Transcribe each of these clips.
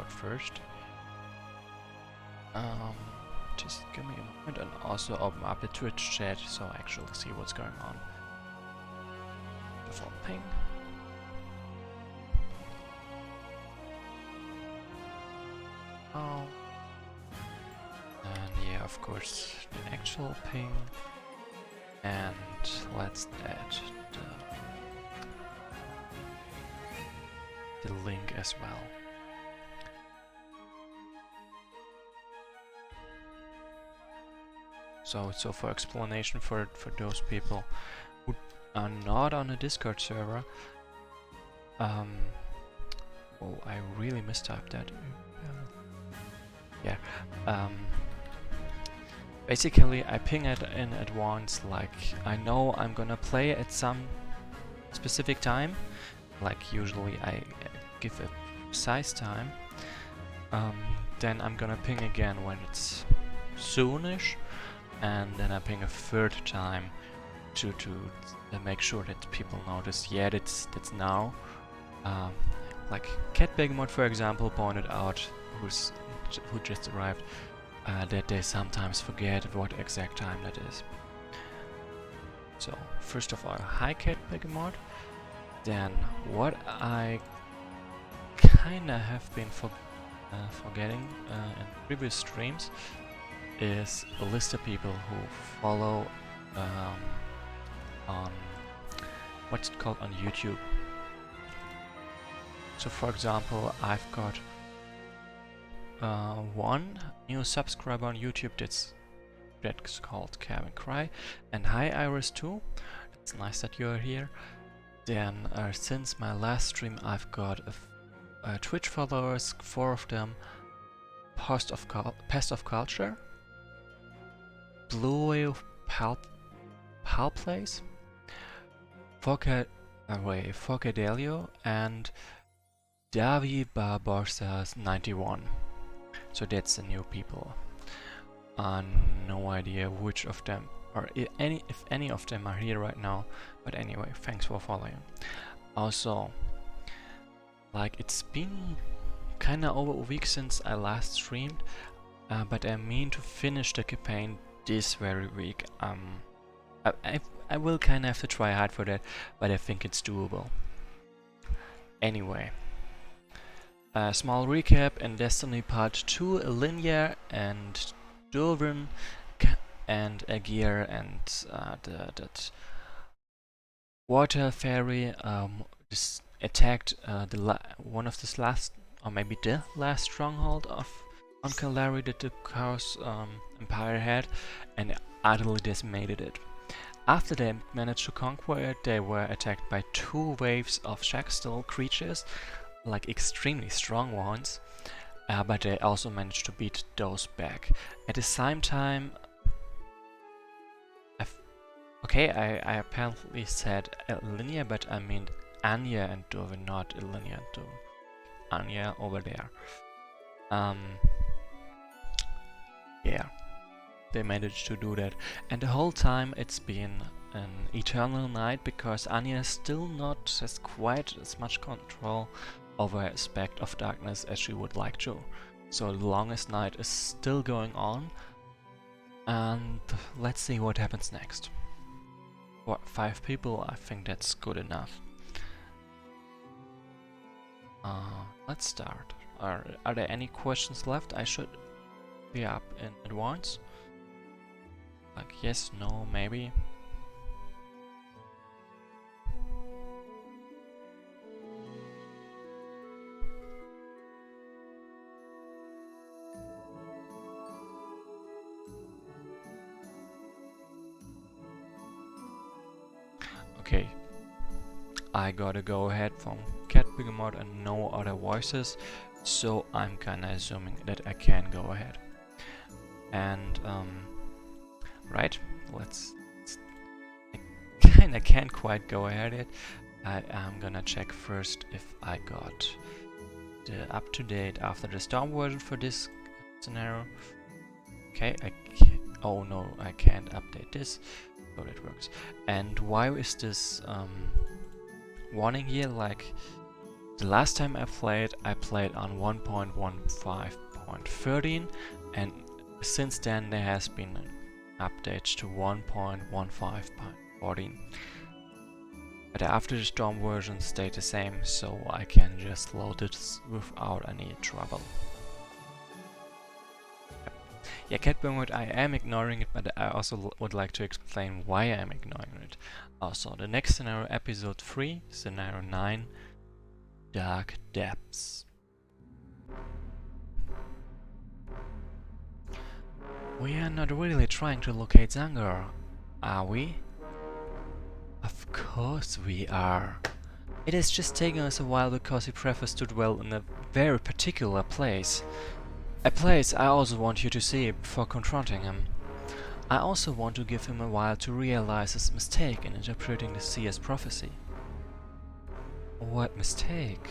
mode first. Just give me a moment and also open up the Twitch chat so I actually see what's going on. Default ping. Oh. And yeah, of course, the actual ping. And let's add the link as well. So for explanation for those people who are not on a Discord server, oh, I really mistyped that. Yeah. Basically, I ping it in advance, like I know I'm gonna play at some specific time. Like usually I give a precise time. Then I'm gonna ping again when it's soonish, and then I ping a third time to make sure that people notice. Yeah, that's now. Like Cat Begamot, for example, pointed out, who just arrived, that they sometimes forget what exact time that is. So first of all, hi Cat Begamot. Then what I kinda have been forgetting in previous streams is a list of people who follow on what's it called on YouTube. So for example, I've got one new subscriber on YouTube that's called Kevin Cry, and hi Iris too. It's nice that you're here. Then since my last stream, I've got Twitch followers, 4 of them: Pest of Culture, Blue Whale Palplays, Forcadelio, and Davi Barbosa's 91. So that's the new people. No idea which of them, or if any of them are here right now. But anyway, thanks for following. Also, like it's been kinda over a week since I last streamed, but I mean to finish the campaign this very week. I will kinda have to try hard for that, but I think it's doable. Anyway. Small recap: in Destiny Part 2, Linear and Durvin and Agir and that water fairy attacked one of the last, or maybe the last stronghold of Oncalari that the Chaos Empire had, and utterly decimated it. After they managed to conquer it, they were attacked by 2 waves of Shaxtal creatures, like extremely strong ones, but they also managed to beat those back. At the same time, I apparently said Linear, but I mean Anya and Durvin, not Linear and Durvin. Anya over there. Yeah, they managed to do that, and the whole time it's been an eternal night because Anya still not has quite as much control over an aspect of darkness as she would like to. So the longest night is still going on, and let's see what happens next. What, 5 people? I think that's good enough. Let's start. Are there any questions left? I should be up in advance. Like yes, no, maybe. Okay, I gotta go ahead from Cat Begamot and no other voices, so I'm kinda assuming that I can go ahead. And right, I kinda can't quite go ahead yet. I'm gonna check first if I got the up-to-date after the Storm version for this scenario. Okay, oh no, I can't update this. So that works. And why is this warning here? Like, The last time I played on 1.15.13, and since then there has been an update to 1.15.14. But after the Storm version stayed the same, so I can just load it without any trouble. Yeah, Catburn mode, I am ignoring it, but I also would like to explain why I am ignoring it. Also, the next scenario, episode 3, scenario 9, Dark Depths. We are not really trying to locate Zangar, are we? Of course we are. It has just taken us a while because he prefers to dwell in a very particular place. A place I also want you to see before confronting him. I also want to give him a while to realize his mistake in interpreting the seer's prophecy. What mistake?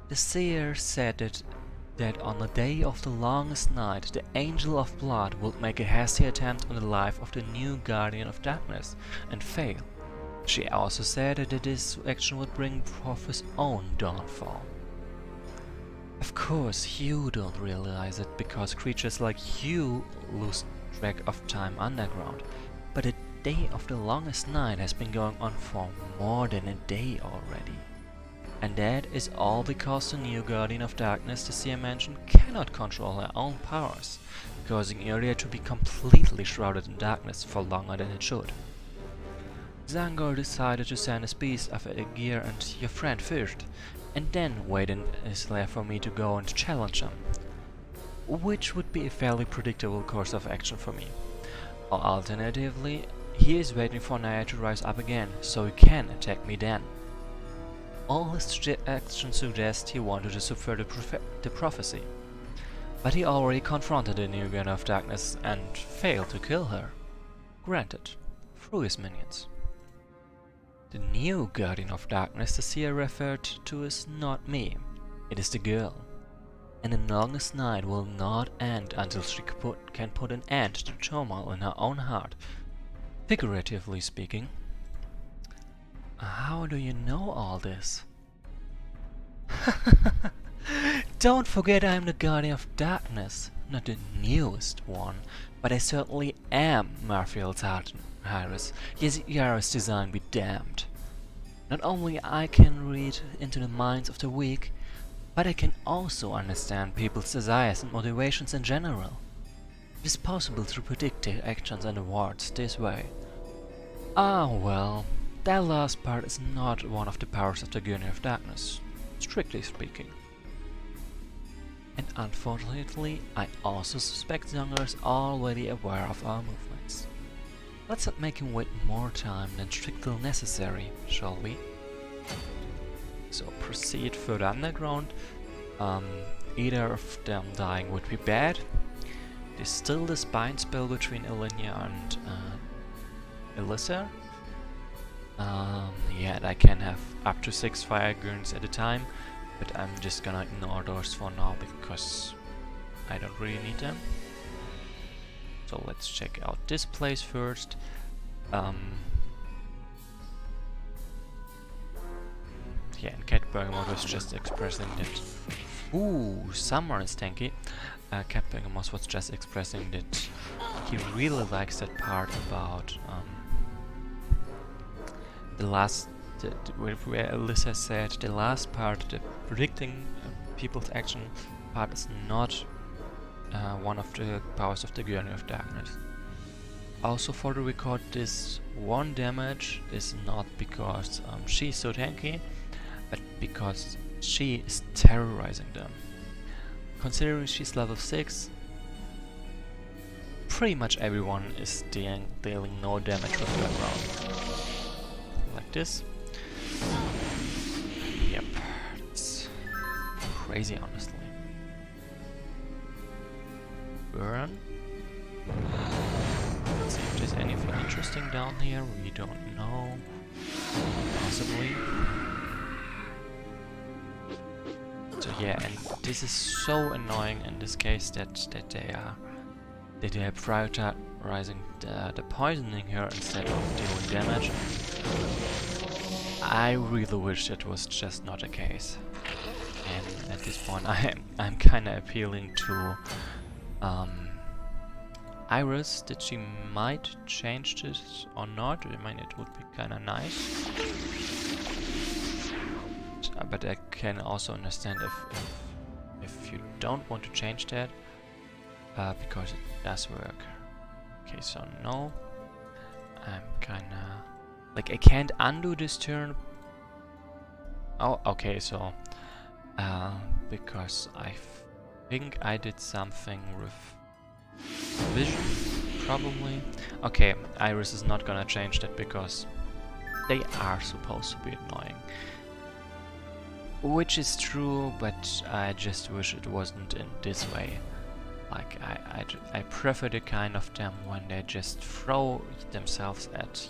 The seer said that on the day of the longest night, the Angel of Blood would make a hasty attempt on the life of the new Guardian of Darkness and fail. She also said that this action would bring forth his own downfall. Of course, you don't realize it because creatures like you lose track of time underground, but the day of the longest night has been going on for more than a day already. And that is all because the new Guardian of Darkness the Seer mentioned cannot control her own powers, causing the area to be completely shrouded in darkness for longer than it should. Zangar decided to send his beast after Aegir and your friend first, and then wait in his lair for me to go and challenge him, which would be a fairly predictable course of action for me. Or alternatively, he is waiting for Naya to rise up again, so he can attack me then. All his actions suggest he wanted to subvert the prophecy, but he already confronted the new Guardian of Darkness and failed to kill her. Granted, through his minions. The new Guardian of Darkness the Seer referred to is not me, it is the girl. And the longest night will not end until she can put an end to the turmoil in her own heart, figuratively speaking. How do you know all this? Don't forget I am the Guardian of Darkness, not the newest one, but I certainly am Marfiel's Harris. Yes, Yara's design be damned. Not only I can read into the minds of the weak, but I can also understand people's desires and motivations in general. It is possible to predict their actions and words this way. Ah well, that last part is not one of the powers of the Guardian of Darkness, strictly speaking. And unfortunately, I also suspect Zangar is already aware of our movements. Let's not make him wait more time than strictly necessary, shall we? So proceed further underground. Either of them dying would be bad. There's still the spine spell between Ilinia and Elissa. Yeah, I can have up to 6 fire gurns at a time, but I'm just gonna ignore those for now because I don't really need them. So let's check out this place first. Yeah, and Cat Bergamot was just expressing that. Ooh, Summer is tanky. Cat Bergamot was just expressing that he really likes that part about the last, where Alyssa said the last part, the predicting people's action part, is not one of the powers of the Guardian of Darkness. Also, for the record, this 1 damage is not because she's so tanky, but because she is terrorizing them. Considering she's level 6, pretty much everyone is dealing no damage with her around. Like this. Yep, it's crazy, honestly. Burn. Let's see if there's anything interesting down here. We don't know. Possibly. So yeah, and this is so annoying in this case that they are prioritizing the poisoning her instead of dealing damage. I really wish that was just not the case. And at this point I'm kinda appealing to Iris, that she might change this or not. I mean, it would be kinda nice. But I can also understand if you don't want to change that, because it does work. Okay, so no. I'm kinda... like, I can't undo this turn. Oh, okay, so... because I think I did something with vision, probably. Okay, Iris is not gonna change that because they are supposed to be annoying. Which is true, but I just wish it wasn't in this way. Like, I prefer the kind of them when they just throw themselves at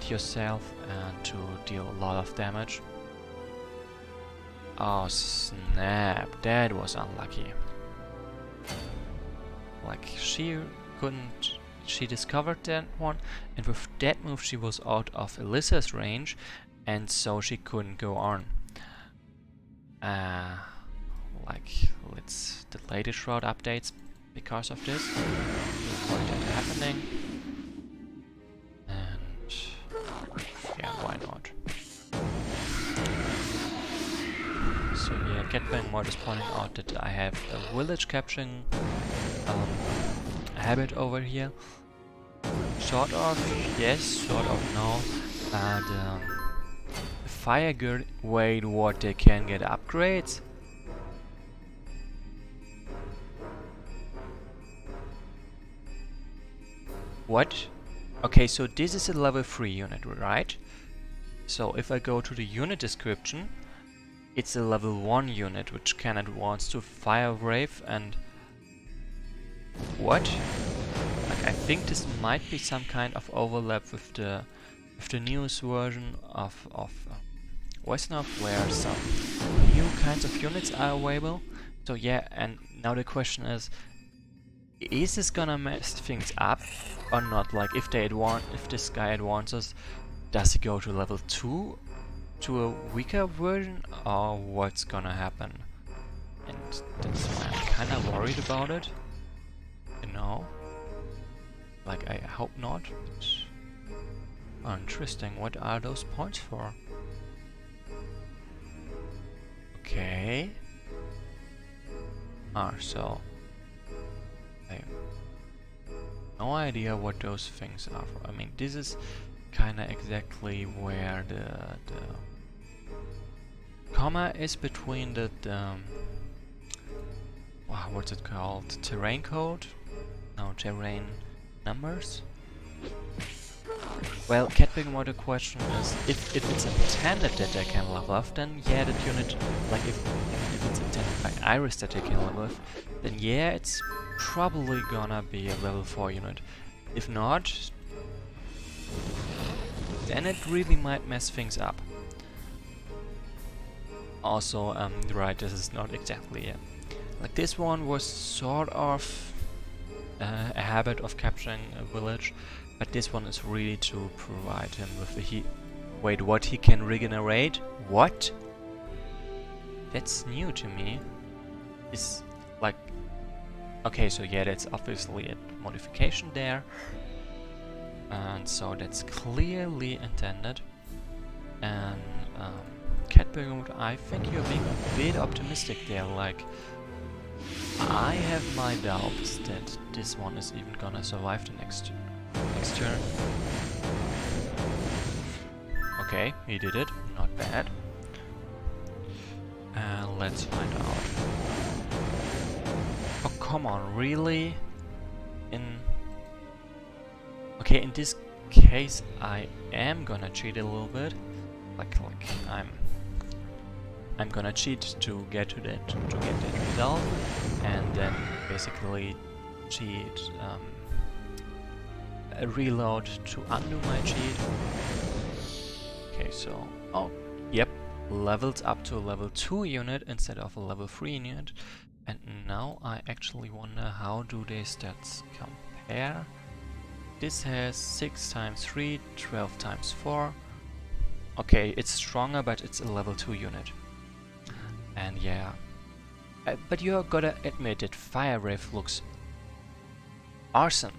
yourself and to deal a lot of damage. Oh snap, that was unlucky. Like, she discovered that one, and with that move she was out of Alyssa's range, and so she couldn't go on. Like, let's delay the Shroud updates because of this, to avoid that happening. And yeah, why not? So yeah, Catbang Mod is pointing out that I have a village capturing habit over here. Sort of, yes, sort of no. The Fire Girl, wait, what, they can get upgrades? What? Okay, so this is a level 3 unit, right? So if I go to the unit description, it's a level 1 unit which can advance to Fire Wraith and... what? Like, I think this might be some kind of overlap with the newest version of Wesnoth, where some new kinds of units are available. So yeah, and now the question is this gonna mess things up or not? Like, if this guy advances, does he go to level 2 to a weaker version, or what's gonna happen? And that's why I'm kinda worried about it, you know? Like, I hope not. Oh, interesting, what are those points for? Okay. So I have no idea what those things are for. I mean, this is kinda exactly where the comma is between the wow, what's it called? Terrain code? No, terrain numbers? Well, Catbang Mod, the question is, if it's intended that they can level up, then yeah, that unit, like if it's intended by Iris that they can level up, then yeah, it's probably gonna be a level 4 unit. If not, then it really might mess things up. Also, right, this is not exactly it. Like, this one was sort of a habit of capturing a village, but this one is really to provide him with a wait, what, he can regenerate? What? That's new to me. It's like... okay, so yeah, that's obviously a modification there. And so that's clearly intended. And Catbang, I think you're being a bit optimistic there. Like, I have my doubts that this one is even gonna survive the next turn. Okay, he did it. Not bad. Let's find out. Oh, come on, really? Okay, in this case, I am gonna cheat a little bit. Like I'm gonna cheat to get to that result, and then basically cheat a reload to undo my cheat. Okay, so oh yep, levels up to a level 2 unit instead of a level 3 unit, and now I actually wonder how do their stats compare. This has 6 times 3, 12 times 4. Okay, it's stronger, but it's a level 2 unit. And yeah. But you gotta admit that Fire Wraith looks awesome.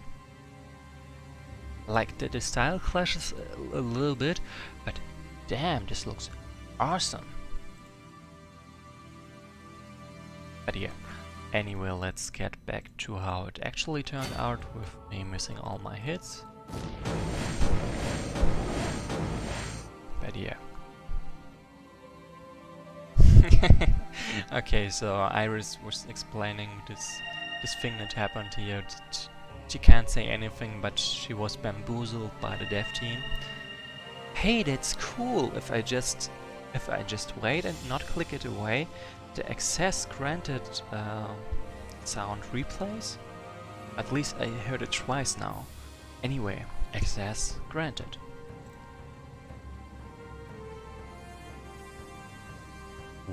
Like the style clashes a little bit, but damn, this looks awesome. But yeah, anyway, let's get back to how it actually turned out with me missing all my hits. But yeah. Okay, so Iris was explaining this thing that happened here. She can't say anything, but she was bamboozled by the dev team. Hey, that's cool! If I just wait and not click it away, the access granted sound replays. At least I heard it twice now. Anyway, access granted.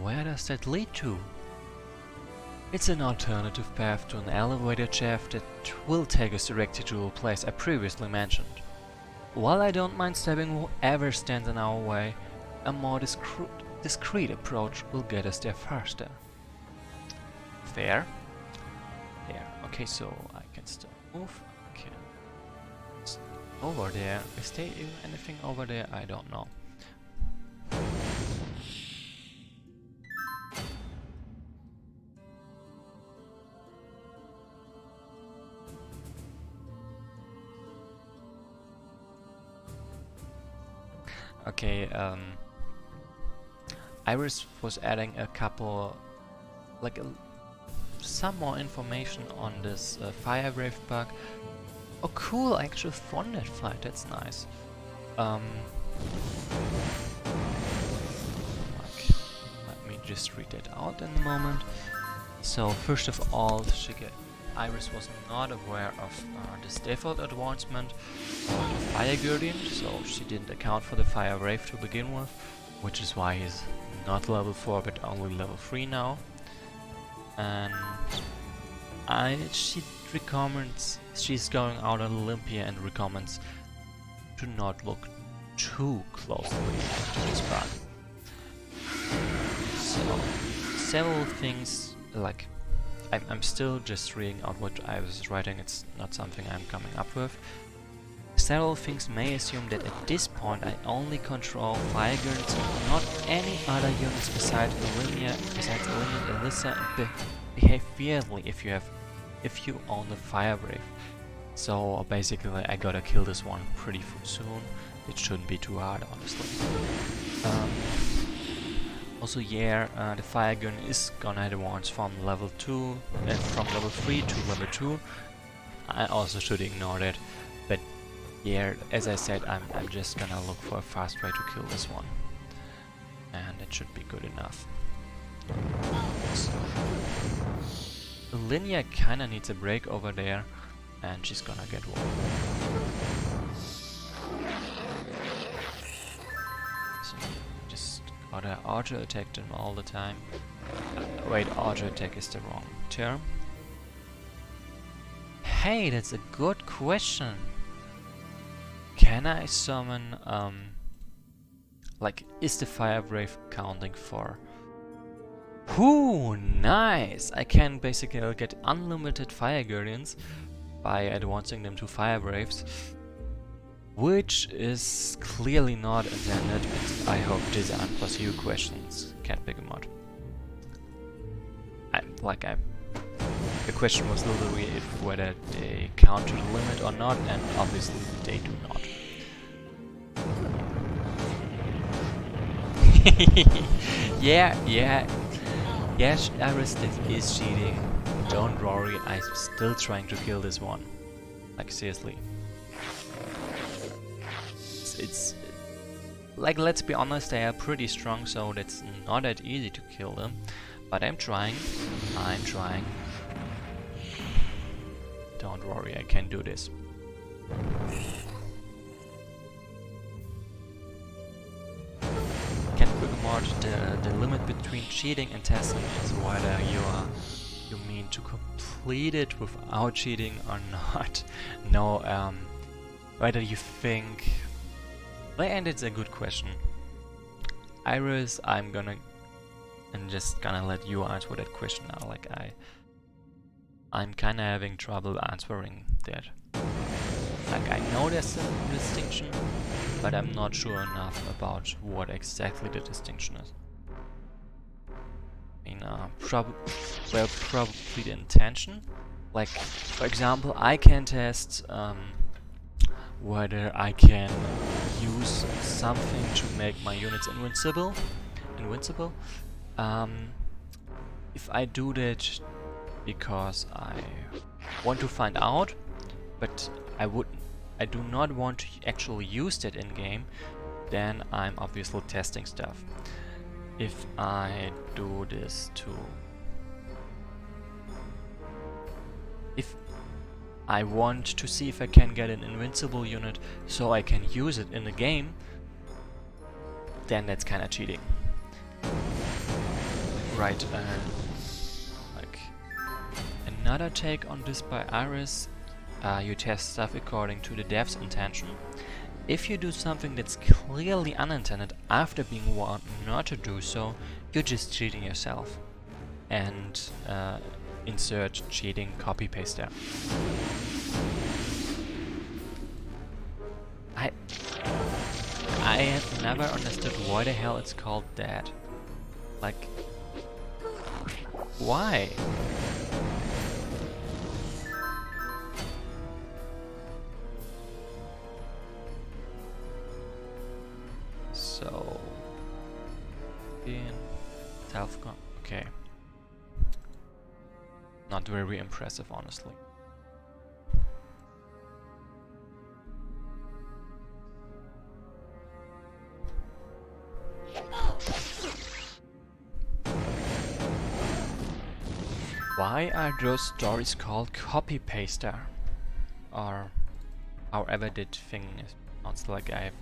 Where does that lead to? It's an alternative path to an elevator shaft that will take us directly to a place I previously mentioned. While I don't mind stabbing whoever stands in our way, a more discreet approach will get us there faster. Fair? There. Okay, so I can still move. Okay. Over there. Is there even anything over there? I don't know. Okay, Iris was adding a couple, like some more information on this Fire Wraith bug. Oh cool, I actually won that fight, that's nice. Let me just read that out in a moment. So first of all, Iris was not aware of this default advancement of the Fire Guardian, so she didn't account for the Fire Wraith to begin with, which is why he's not level 4 but only level 3 now. And she recommends, she's going out on Olympia and recommends to not look too closely into this bug. So, several things, like, I'm still just reading out what I was writing, it's not something I'm coming up with. Several things may assume that at this point I only control Fire Guardians, not any other units besides Olympia and Alyssa, and behave weirdly if you own the Fire Wraith. So basically I gotta kill this one pretty soon. It shouldn't be too hard, honestly. Also, yeah, the Fire Gun is gonna advance from level 2, from level 3 to level 2. I also should ignore that, but yeah, as I said, I'm just gonna look for a fast way to kill this one, and it should be good enough. So, Linnea kinda needs a break over there, and she's gonna get one. So, just gotta auto attack them all the time. Wait, auto attack is the wrong term. Hey, that's a good question. Can I summon, like, is the Fire Wraith counting for? Ooh, nice! I can basically get unlimited Fire Guardians by advancing them to Fire Wraiths, which is clearly not intended, but I hope these answers your questions. Can't pick them out. The question was literally whether they count to the limit or not, and obviously they do not. yeah. Yes, Iris is cheating. Don't worry, I'm still trying to kill this one. Like, seriously. It's like, let's be honest, they are pretty strong, so that's not that easy to kill them. But I'm trying. Don't worry, I can do this. Can't figure out the limit between cheating and testing is whether you mean to complete it without cheating or not. No, whether you think... And it's a good question. Iris, I'm just gonna let you answer that question now. Like I'm kinda having trouble answering that. Like I know there's a distinction, but I'm not sure enough about what exactly the distinction is. I mean, probably the intention. Like, for example, I can test whether I can use something to make my units invincible. If I do that because I want to find out, but I do not want to actually use that in game, then I'm obviously testing stuff. If I do this if I want to see if I can get an invincible unit so I can use it in the game, then that's kinda cheating. Right, like another take on this by Iris, you test stuff according to the dev's intention. If you do something that's clearly unintended after being warned not to do so, you're just cheating yourself. And insert cheating copy paste there. I have never understood why the hell it's called that. Like, why? So, in self-con, okay. Not very impressive, honestly. Why are those stories called copy-paster? Or however that thing is pronounced, like I have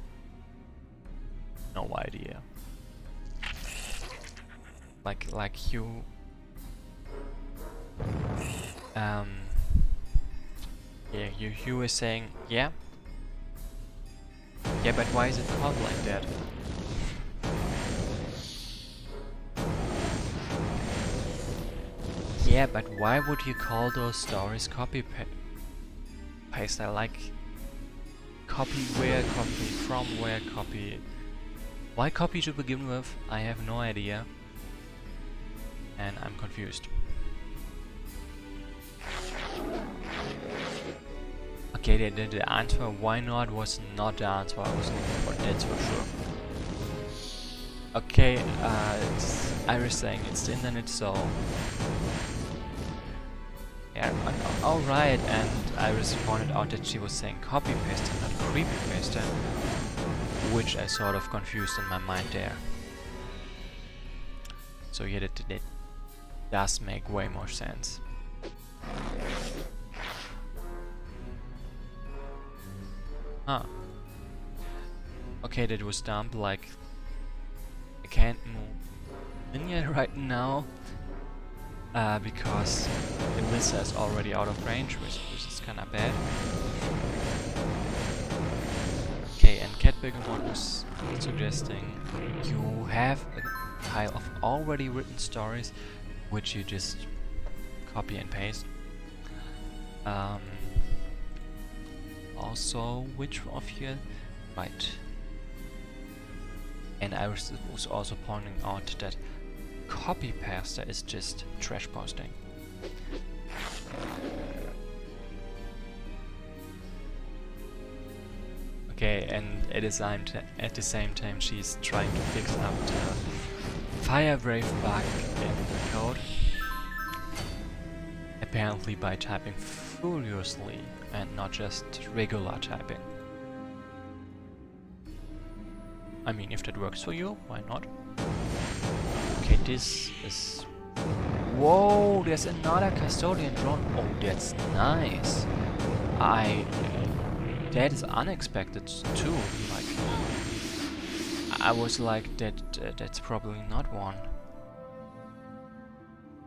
no idea. Like you yeah, you were saying, yeah, but why is it called like that? Yeah, but why would you call those stories copy paste? I like copy where, copy from where, copy. Why copy to begin with? I have no idea, and I'm confused. Okay, the answer why not was not the answer I was looking for, that's for sure. Okay, it's Iris saying it's the internet, so yeah, alright, and Iris pointed out that she was saying copy paste and not creepy paste, which I sort of confused in my mind there. So yeah, that does make way more sense. Huh. Okay, that was dumb, like I can't move linear right now because Elissa is already out of range, which is kinda bad. Okay, and Catbegamon was suggesting you have a pile of already written stories which you just copy and paste. Also, which of you? Right. And I was also pointing out that copy paster is just trash posting. Okay, and at the same time she's trying to fix up the fire wave bug in the code. Apparently by typing furiously and not just regular typing. I mean, if that works for you, why not? Okay, this is... Whoa, there's another custodian drone. Oh, that's nice. That is unexpected too. Like, I was like, that's probably not one.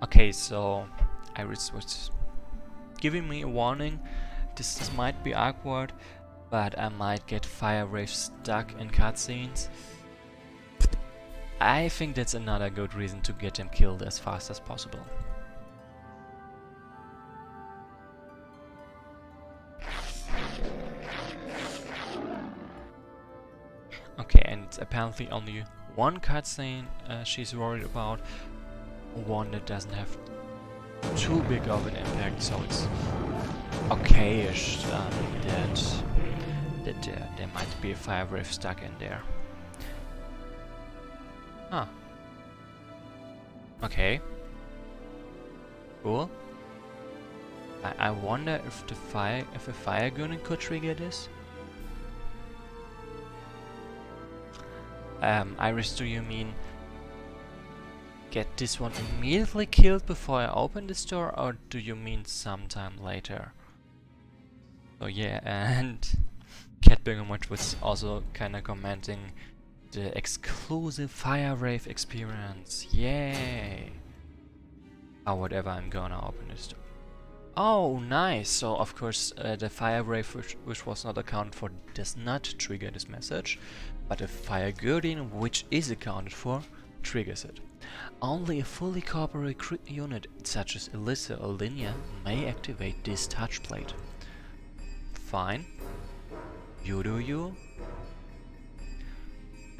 Okay, so Iris was giving me a warning. This might be awkward, but I might get fire waves stuck in cutscenes. I think that's another good reason to get him killed as fast as possible. Okay, and it's apparently only one cutscene she's worried about, one that doesn't have too big of an impact, so it's okay-ish that there might be a fire wave stuck in there. Huh. Okay. Cool. I wonder if a fire gunning could trigger this. Iris, do you mean get this one immediately killed before I open this door, or do you mean sometime later? So yeah, and Catbingamuch was also kinda commenting the exclusive fire wave experience. Yay! Oh, whatever, I'm gonna open this door. Oh, nice! So of course the fire wave which was not accounted for does not trigger this message, but a fire guardian which is accounted for triggers it. Only a fully corporeal unit such as Alyssa or Linnea may activate this touch plate. Fine. You do you.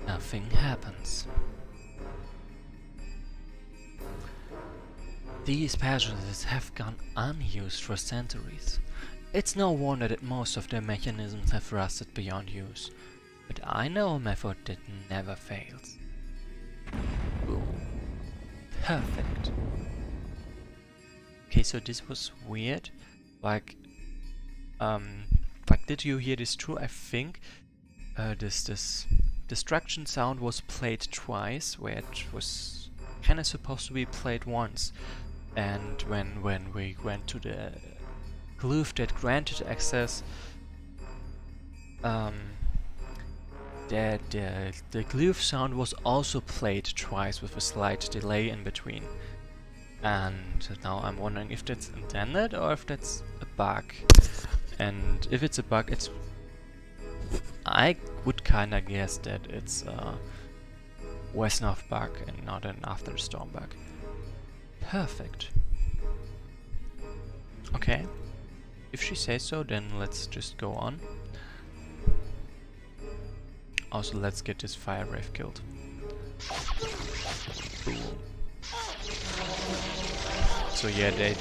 Nothing happens. These passages have gone unused for centuries. It's no wonder that most of their mechanisms have rusted beyond use. But I know a method that never fails. Boom. Perfect. Okay, so this was weird. Like, did you hear this true? I think this destruction sound was played twice, where it was kind of supposed to be played once. And when we went to the glyph that granted access, the glyph sound was also played twice with a slight delay in between. And now I'm wondering if that's intended or if that's a bug. And if it's a bug, I would kinda guess that it's a Wesnoth bug and not an After the Storm bug. Perfect. Okay. If she says so, then let's just go on. Also, let's get this fire wave killed. Boom. So yeah, they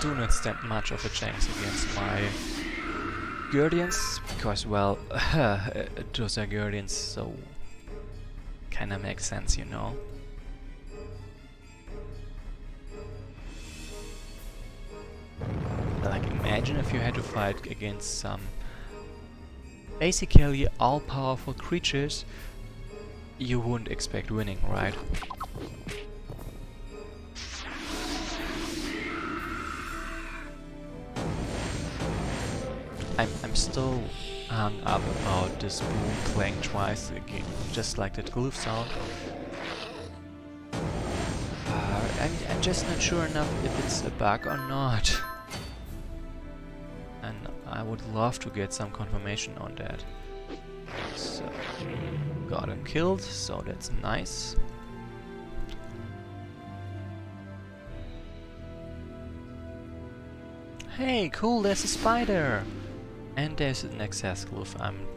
do not stand much of a chance against my Guardians, because, well, those are Guardians, so kinda makes sense, you know. Like, imagine if you had to fight against some basically all-powerful creatures, you wouldn't expect winning, right? I'm still hung up about this boom playing twice again, just like that glyph sound. I'm just not sure enough if it's a bug or not. And I would love to get some confirmation on that. So, got him killed, so that's nice. Hey, cool, there's a spider! And there's an access glyph I'm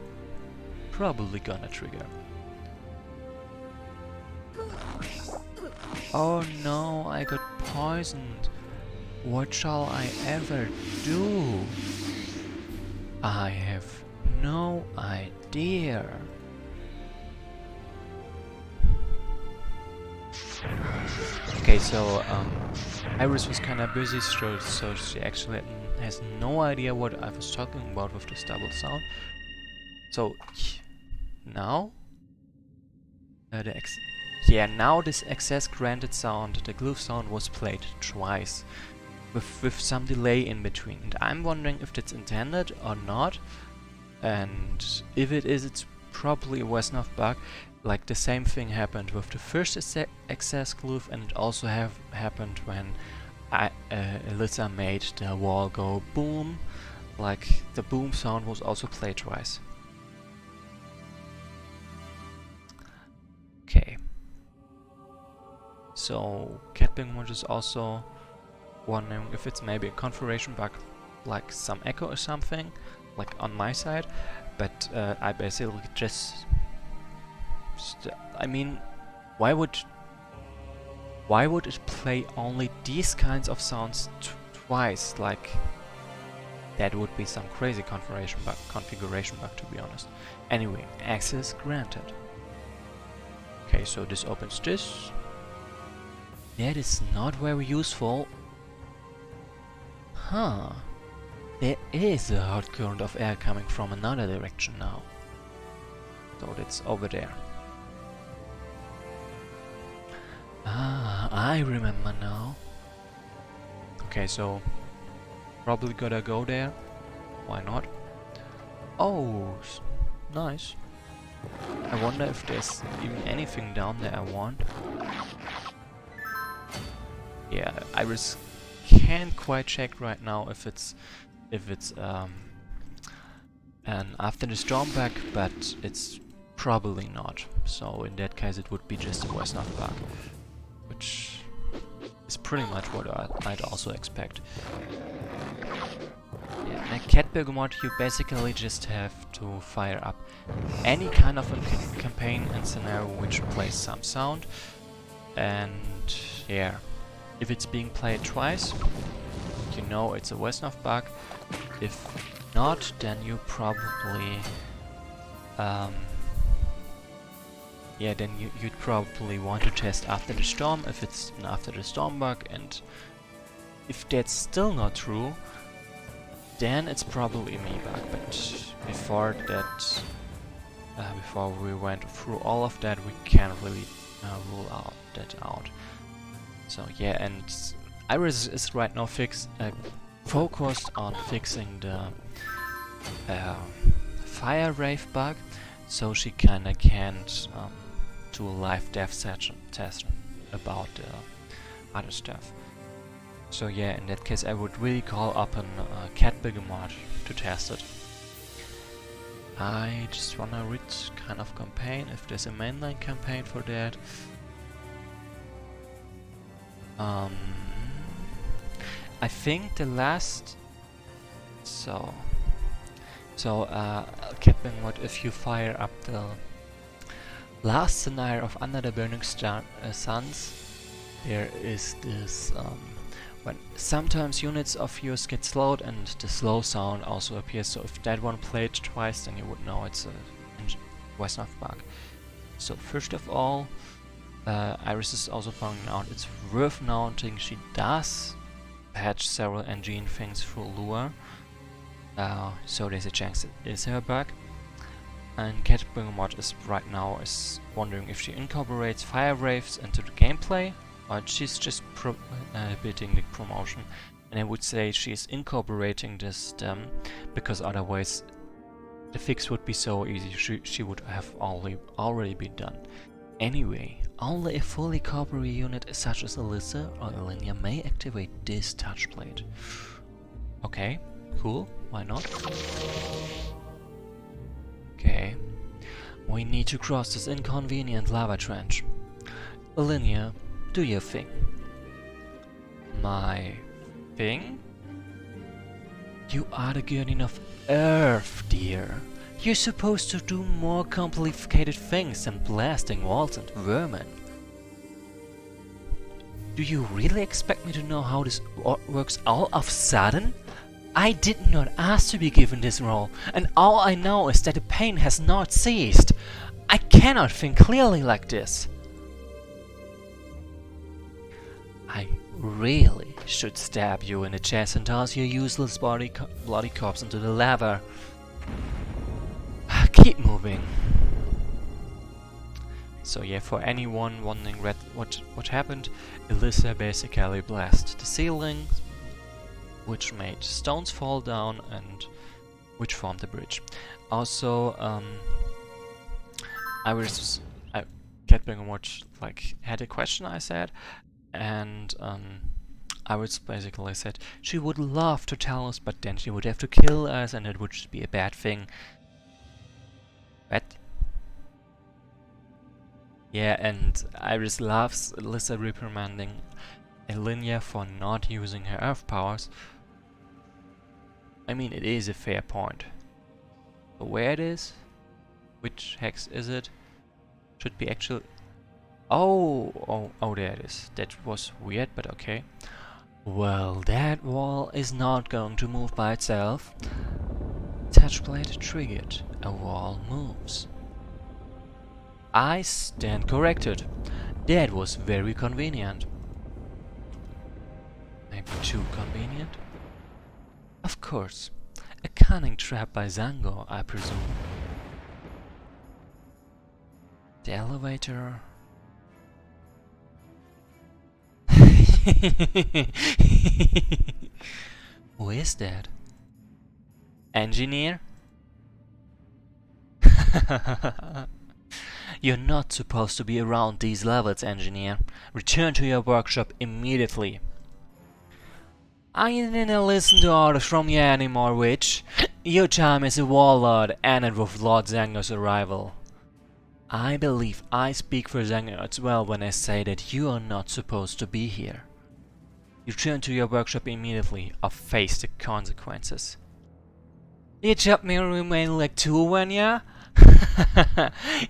probably gonna trigger. Oh no, I got poisoned. What shall I ever do? I have no idea. Okay, so Iris was kinda busy, so she actually has no idea what I was talking about with this double sound. So now now this access granted sound, the glyph sound, was played twice with some delay in between, and I'm wondering if that's intended or not. And if it is, it's probably a Wesnoth bug. Like, the same thing happened with the first access glyph, and it also happened when Alyssa made the wall go boom. Like, the boom sound was also played twice. Okay. so Catbingwood is also wondering if it's maybe a configuration bug, like some echo or something, like on my side. But I basically just I mean, why would it play only these kinds of sounds twice? Like, that would be some crazy configuration bug, to be honest. Anyway, access granted. Okay, so this opens this. That is not very useful. Huh. There is a hot current of air coming from another direction now. So that's over there. Ah, I remember now. Okay, so probably gotta go there. Why not? Oh, nice. I wonder if there's even anything down there I want. Yeah, Iris can't quite check right now if it's an after the storm bug, but it's probably not. So in that case, it would be just a Wesnoth bug, which is pretty much what I'd also expect. Yeah, in a Catbird mod, you basically just have to fire up any kind of a campaign and scenario which plays some sound, and yeah, if it's being played twice, you know it's a Wesnoth bug. If not, then you probably yeah, then you'd probably want to test after the storm if it's an after the storm bug, and if that's still not true, then it's probably a me bug. But before that, before we went through all of that, we can't really rule that out. So yeah, and Iris is right now focused on fixing the fire rave bug, so she kinda can't do a live dev session about other stuff. So yeah, in that case I would really call up an Catbird mod to test it. I just wanna read kind of campaign, if there's a mainline campaign for that. I think the last... Catbird mod, if you fire up the last scenario of Under the Burning Suns, there is this when sometimes units of yours get slowed and the slow sound also appears, so if that one played twice, then you would know it's a Wesnoth bug. So first of all, Iris is also pointing out it's worth noting she does patch several engine things through Lure, so there's a chance it is her bug. And Catbird mod is right now wondering if she incorporates fire waves into the gameplay, or she's just prohibiting the promotion. And I would say she's incorporating this because otherwise the fix would be so easy, she would have already been done. Anyway, only a fully corporeal unit such as Alyssa or Elenia may activate this touch plate. Okay, cool, why not? Okay, we need to cross this inconvenient lava trench. Elenia, do your thing. My thing? You are the guardian of Earth, dear. You're supposed to do more complicated things than blasting walls and vermin. Do you really expect me to know how this works all of a sudden? I did not ask to be given this role, and all I know is that the pain has not ceased. I cannot think clearly like this. I really should stab you in the chest and toss your useless bloody corpse into the lava. Keep moving. So yeah, for anyone wondering what happened, Alyssa basically blasted the ceiling, which made stones fall down and which formed the bridge. Also, Catbird mod had a question, I said, and Iris basically said she would love to tell us, but then she would have to kill us and it would just be a bad thing. What? Yeah, and Iris loves Alyssa reprimanding Elinia for not using her earth powers. I mean, it is a fair point. But where it is? Which hex is it? Should be actually... Oh, there it is. That was weird, but okay. Well, that wall is not going to move by itself. Touchblade triggered. A wall moves. I stand corrected. That was very convenient. Maybe too convenient? Of course. A cunning trap by Zango, I presume. The elevator... Who is that? Engineer? You're not supposed to be around these levels, Engineer. Return to your workshop immediately. I didn't listen to orders from you anymore, witch. Your time as a warlord ended with Lord Zango's arrival. I believe I speak for Zango as well when I say that you are not supposed to be here. Return to your workshop immediately or face the consequences. Your job may remain like tool when ya?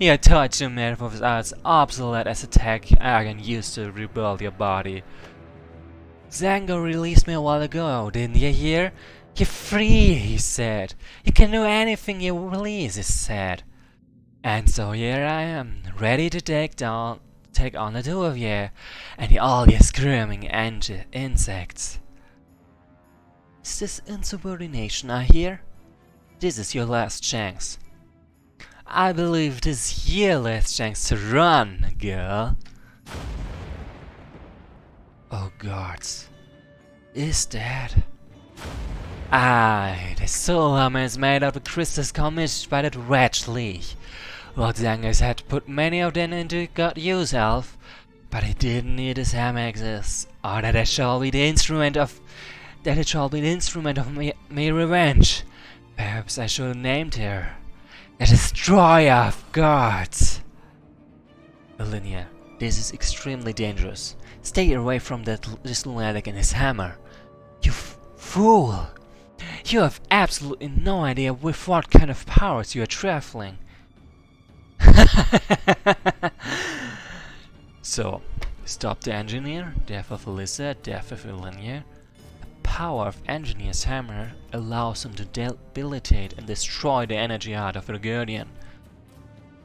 Your torture method is obsolete as a tech I can use to rebuild your body. Zango released me a while ago, didn't you hear? You're free, he said. You can do anything you release, he said. And so here I am, ready to take on the two of you, and all your screaming insects. Is this insubordination I hear? This is your last chance. I believe this is your last chance to run, girl. Oh gods. Is that... Aye, the soul hammer is made out of crystals commissioned by that wretch Lee. Lord Zango's had put many of them into good use, Elf, but he didn't need his hammer exists, or that it shall be the instrument of my revenge. Perhaps I should have named her the Destroyer of Gods. Elinia, this is extremely dangerous. Stay away from this lunatic and his hammer. You fool! You have absolutely no idea with what kind of powers you are traveling. So, stop the engineer, death of Alyssa, death of Elinia. The power of engineer's hammer allows him to debilitate and destroy the energy heart of the Guardian.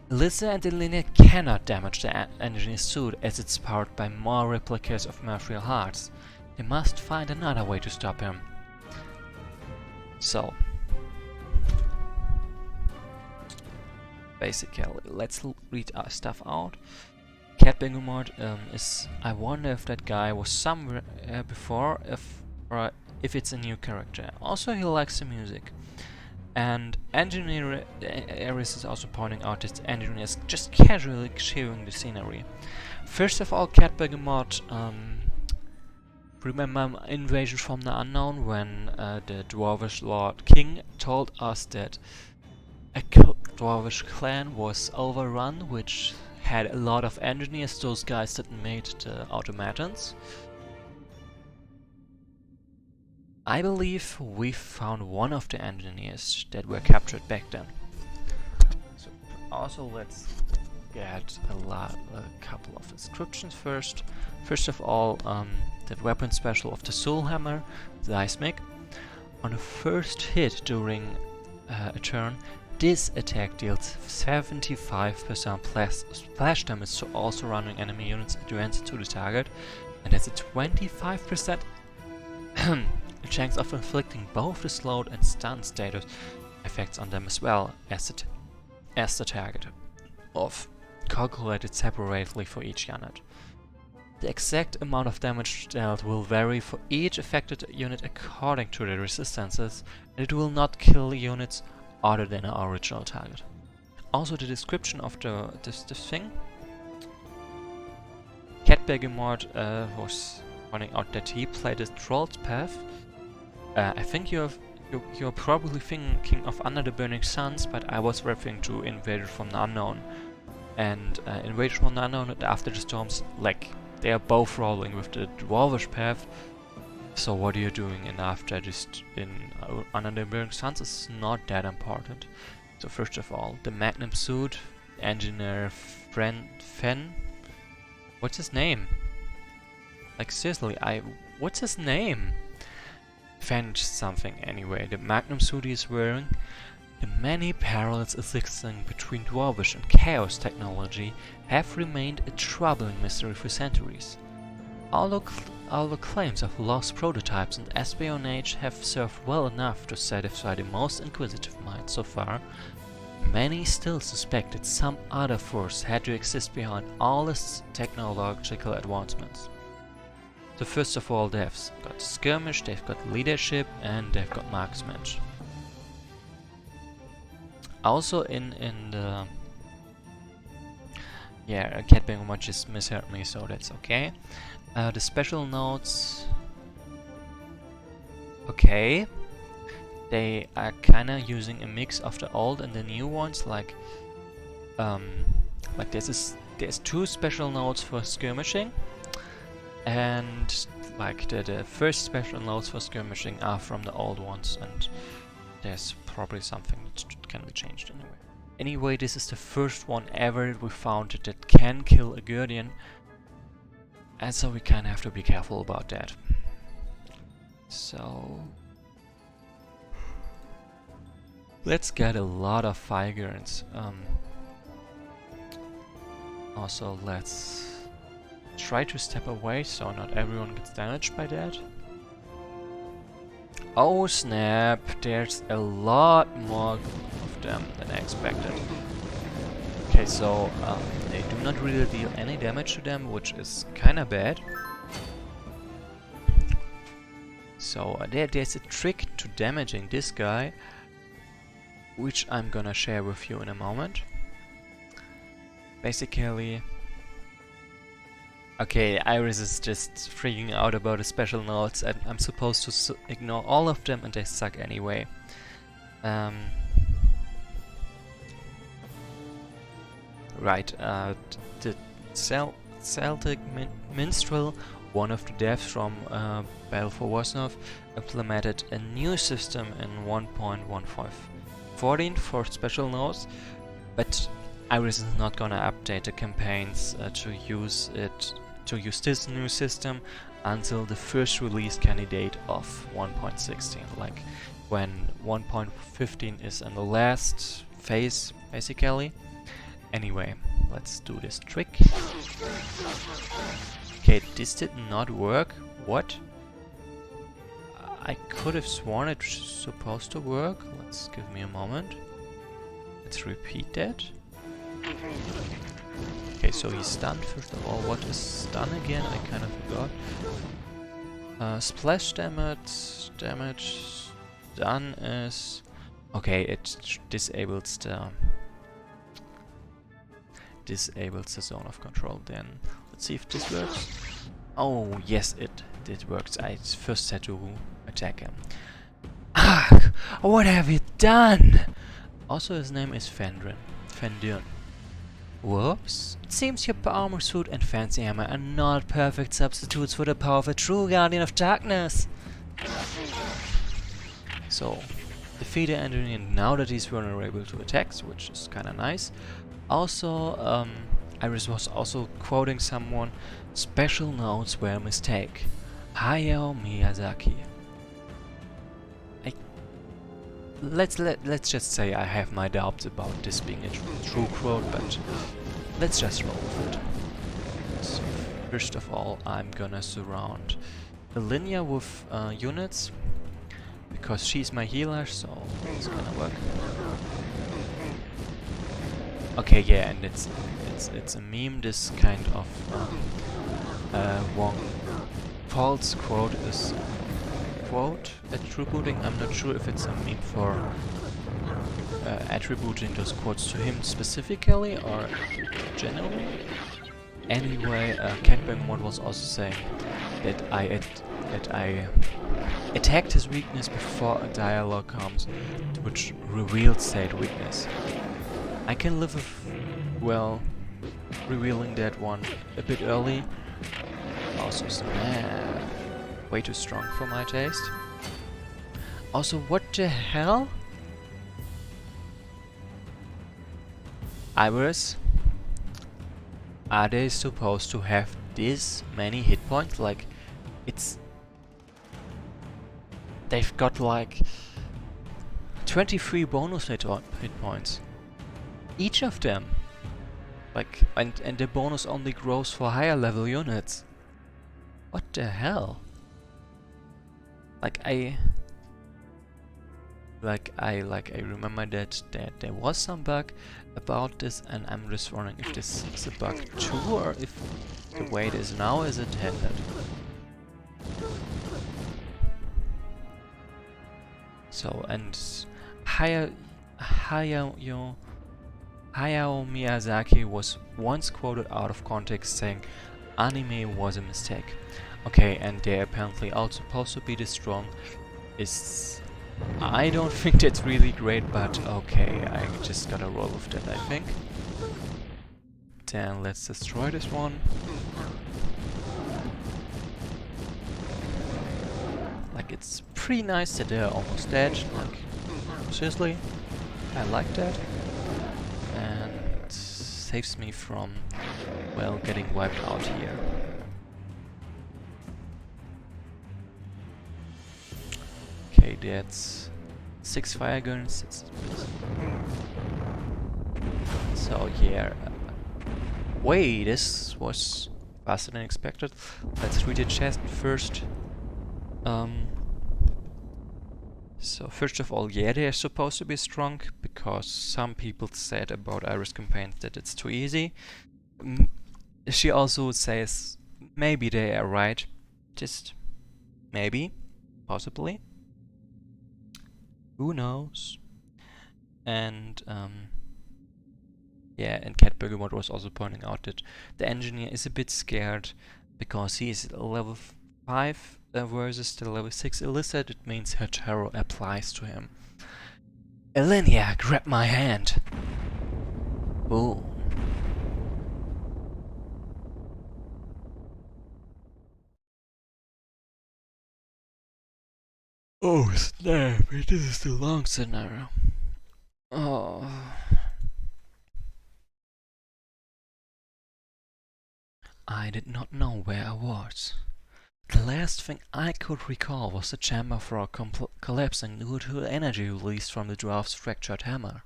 Alyssa and Elinia cannot damage the engineer's suit as it's powered by more replicas of Merthriel hearts. They must find another way to stop him. So, basically, let's read our stuff out. Cat Begemort is... I wonder if that guy was somewhere before, if it's a new character. Also, he likes the music. And Engineer Ares is also pointing out that Engineer is just casually chewing the scenery. First of all, Cat Begemort, remember Invasion from the Unknown, when the Dwarvish Lord King told us that a Dwarvish clan was overrun, which had a lot of engineers, those guys that made the automatons. I believe we found one of the engineers that were captured back then. So also let's get a couple of inscriptions first. First of all, that weapon special of the Soul Hammer, the Seismic. On the first hit during a turn, this attack deals 75% splash damage to all surrounding enemy units advanced to the target, and has a 25% chance of inflicting both the slowed and stunned status effects on them as well as the target, of calculated separately for each unit. The exact amount of damage dealt will vary for each affected unit according to their resistances, and it will not kill units other than our original target. Also, the description of this thing. Cat Begemort was pointing out that he played a Troll's Path. I think you're probably thinking of Under the Burning Suns, but I was referring to Invader from the Unknown. and in Rage 1 Unknown after the storms, like, they are both rolling with the Dwarvish path. So what you're doing in after just in Under the Burning Suns is not that important. So first of all, the Magnum suit, Engineer Fen. What's his name? Like seriously, what's his name? Fen something anyway. The Magnum suit he's wearing. The many parallels existing between Dwarvish and Chaos technology have remained a troubling mystery for centuries. Although claims of lost prototypes and espionage have served well enough to satisfy the most inquisitive minds so far, many still suspect that some other force had to exist behind all these technological advancements. So first of all, they've got skirmish, they've got leadership, and they've got marksmanship. Also in the... Yeah, Catbang Watch just misheard me, so that's okay. The special notes... Okay. They are kinda using a mix of the old and the new ones, like there's two special notes for skirmishing, and like the first special notes for skirmishing are from the old ones, and there's probably something that can be changed anyway. Anyway, this is the first one ever we found that can kill a Guardian, and so we kinda have to be careful about that. So let's get a lot of Figurants. Also, let's try to step away so not everyone gets damaged by that. Oh snap, there's a lot more of them than I expected. Okay, so they do not really deal any damage to them, which is kinda bad. So there's a trick to damaging this guy, which I'm gonna share with you in a moment. Basically... Okay, Iris is just freaking out about the special notes, and I'm supposed to ignore all of them, and they suck anyway. Right, the Celtic Minstrel, one of the devs from Battle for Wesnoth, implemented a new system in 1.1514 for special notes, but Iris is not gonna update the campaigns to use this new system until the first release candidate of 1.16, like when 1.15 is in the last phase, basically. Anyway, let's do this trick. Okay, this did not work. What? I could have sworn it's supposed to work. Let's give me a moment. Let's repeat that. Okay, so he's stunned. First of all, what is stun again? I kind of forgot. Splash damage, stun is... Okay, it disables the zone of control. Then let's see if this works. Oh yes, it works. I first had to attack him. Ah, what have you done? Also, his name is Fendir. Whoops. It seems your armor suit and fancy hammer are not perfect substitutes for the power of a true Guardian of Darkness. So, defeat the enemy now that he's vulnerable to attacks, which is kinda nice. Also, Iris was also quoting someone, special notes were a mistake. Hayao Miyazaki. Let's just say I have my doubts about this being a true quote, but let's just roll with it. So, first of all, I'm gonna surround Linnea with units, because she's my healer, so it's gonna work. Okay, yeah, and it's a meme. This kind of false quote is quote attributing. I'm not sure if it's a meme for attributing those quotes to him specifically or generally. Anyway, Catbang1 was also saying that I attacked his weakness before a dialogue comes, which revealed said weakness. I can live with, well, revealing that one a bit early. Also snap. Way too strong for my taste. Also, what the hell? Iris? Are they supposed to have this many hit points? Like, it's... They've got like 23 bonus hit points. Each of them. Like, and the bonus only grows for higher level units. What the hell? I remember that there was some bug about this, and I'm just wondering if this is a bug too, or if the way it is now is intended. So, and Hayao Miyazaki was once quoted out of context saying anime was a mistake. Okay, and they're apparently all supposed to be this strong. I don't think that's really great, but okay, I just gotta roll with that, I think. Then let's destroy this one. Like, it's pretty nice that they're almost dead. Like, seriously, I like that. And saves me from, well, getting wiped out here. Okay, that's 6 fire guns. So yeah. Wait, this was faster than expected. Let's read the chest first. So first of all, yeah, they're supposed to be strong, because some people said about Iris campaigns that it's too easy. She also says maybe they are right. Just maybe, possibly. Who knows? And yeah, and Cat Bergamot was also pointing out that the engineer is a bit scared because he is level 5 versus the level 6 Alyssa. It means her terror applies to him. Elenia, grab my hand! Boom. Oh snap, this is the long scenario. Oh. I did not know where I was. The last thing I could recall was the chamber frog collapsing due to the energy released from the dwarf's fractured hammer.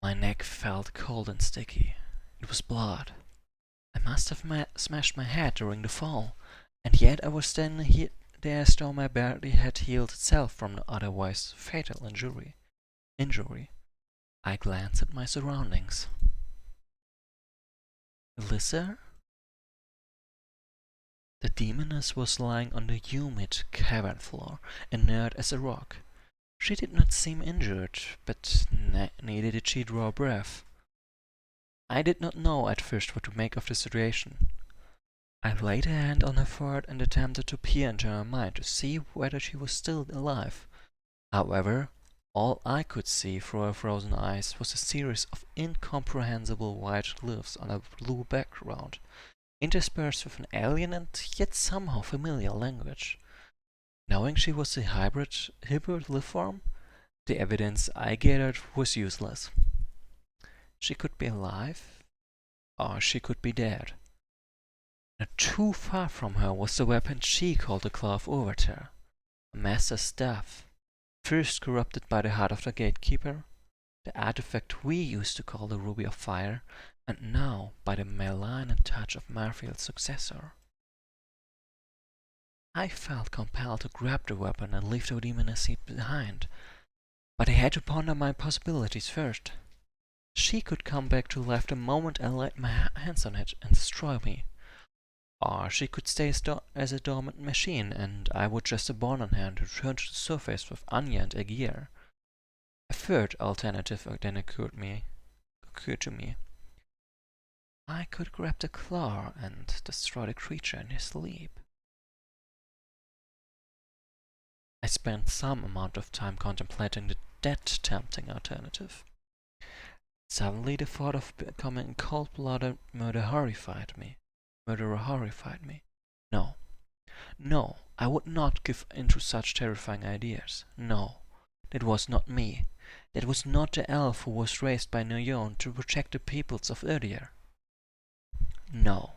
My neck felt cold and sticky. It was blood. I must have smashed my head during the fall, and yet I was standing there as though my body had healed itself from the otherwise fatal injury. I glanced at my surroundings. Alyssa? The demoness was lying on the humid cavern floor, inert as a rock. She did not seem injured, but neither did she draw breath. I did not know at first what to make of the situation. I laid a hand on her forehead and attempted to peer into her mind to see whether she was still alive. However, all I could see through her frozen eyes was a series of incomprehensible white glyphs on a blue background, interspersed with an alien and yet somehow familiar language. Knowing she was a hybrid life form, the evidence I gathered was useless. She could be alive, or she could be dead. Not too far from her was the weapon she called the Claw of Overture, a master's staff, first corrupted by the heart of the gatekeeper, the artifact we used to call the Ruby of Fire, and now by the malign touch of Marfield's successor. I felt compelled to grab the weapon and leave the demoness behind, but I had to ponder my possibilities first. She could come back to life the moment I laid my hands on it and destroy me. Or she could stay as a dormant machine, and I would just abandon her and return to the surface with Anya and Aegir. A third alternative then occurred to me. I could grab the claw and destroy the creature in his sleep. I spent some amount of time contemplating that tempting alternative. Suddenly the thought of becoming a cold-blooded murderer horrified me. No, no, I would not give in to such terrifying ideas. No, that was not me. That was not the elf who was raised by Noyon to protect the peoples of Urdir. No.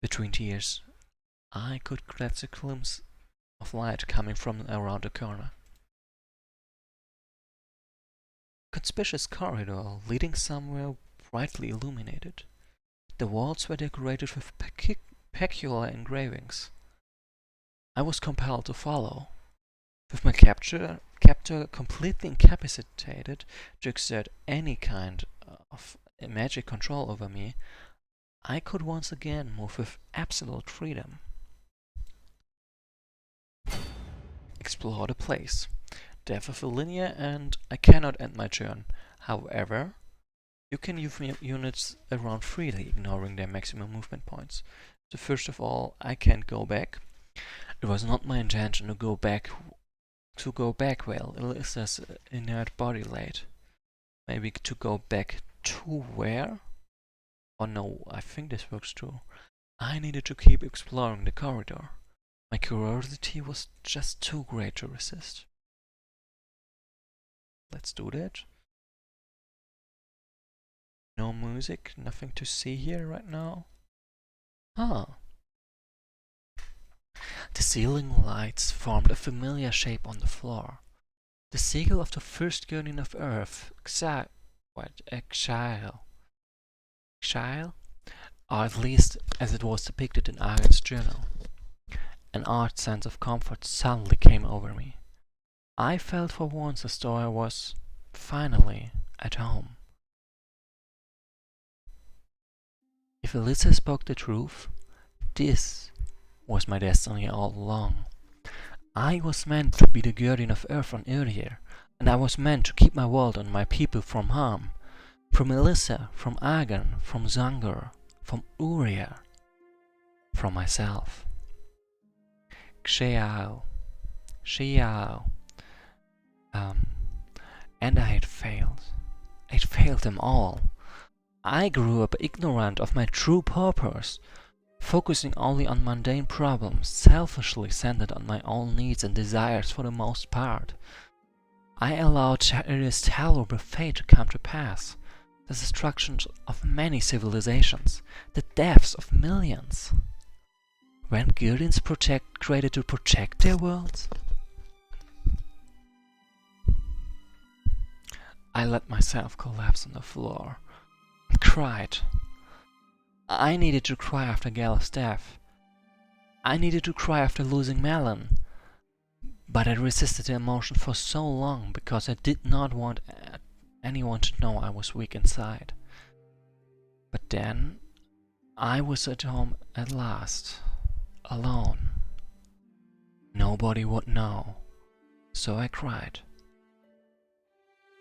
Between tears, I could catch a glimpse of light coming from around the corner. Conspicuous corridor leading somewhere brightly illuminated. The walls were decorated with peculiar engravings. I was compelled to follow. With my captor completely incapacitated to exert any kind of magic control over me, I could once again move with absolute freedom. Explore the place. Death of Ilinia, and I cannot end my turn. However, you can use units around freely, ignoring their maximum movement points. So first of all, I can't go back. It was not my intention to go back. Well, Alyssa's inert body late. Maybe to go back to where? Oh no, I think this works too. I needed to keep exploring the corridor. My curiosity was just too great to resist. Let's do that. No music, nothing to see here right now. Ah. The ceiling lights formed a familiar shape on the floor. The seal of the first guardian of Earth, Exile? Or at least as it was depicted in Argen's journal. An odd sense of comfort suddenly came over me. I felt for once as though I was, finally, at home. If Alyssa spoke the truth, this was my destiny all along. I was meant to be the guardian of Earth on Urdir, and I was meant to keep my world and my people from harm. From Alyssa, from Argan, from Zangur, from Uria, from myself. Xiao. And I had failed. I'd failed them all. I grew up ignorant of my true purpose, focusing only on mundane problems, selfishly centered on my own needs and desires for the most part. I allowed this terrible fate to come to pass, the destruction of many civilizations, the deaths of millions. Weren't guardians created to protect their worlds? I let myself collapse on the floor and cried. I needed to cry after Gala's death. I needed to cry after losing Malin. But I resisted the emotion for so long because I did not want anyone to know I was weak inside. But then I was at home at last, alone. Nobody would know, so I cried.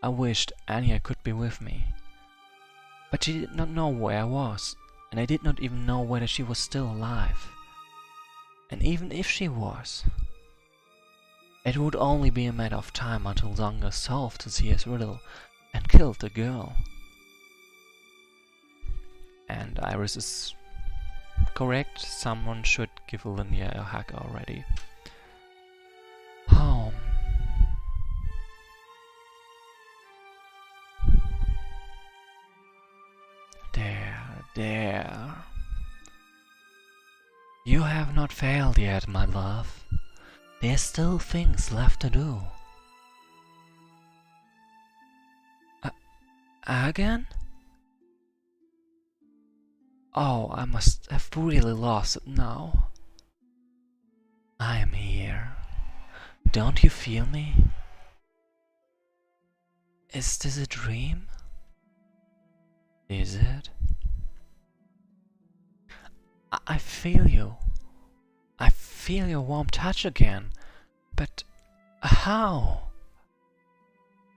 I wished Anya could be with me, but she did not know where I was, and I did not even know whether she was still alive. And even if she was, it would only be a matter of time until Zonga solved Tasia's riddle and killed the girl. And Iris is correct, someone should give Linnea a hug already. Home. There. You have not failed yet, my love. There's still things left to do. Again? Oh, I must have really lost it now. I am here. Don't you feel me? Is this a dream? Is it? I feel you. I feel your warm touch again. But how?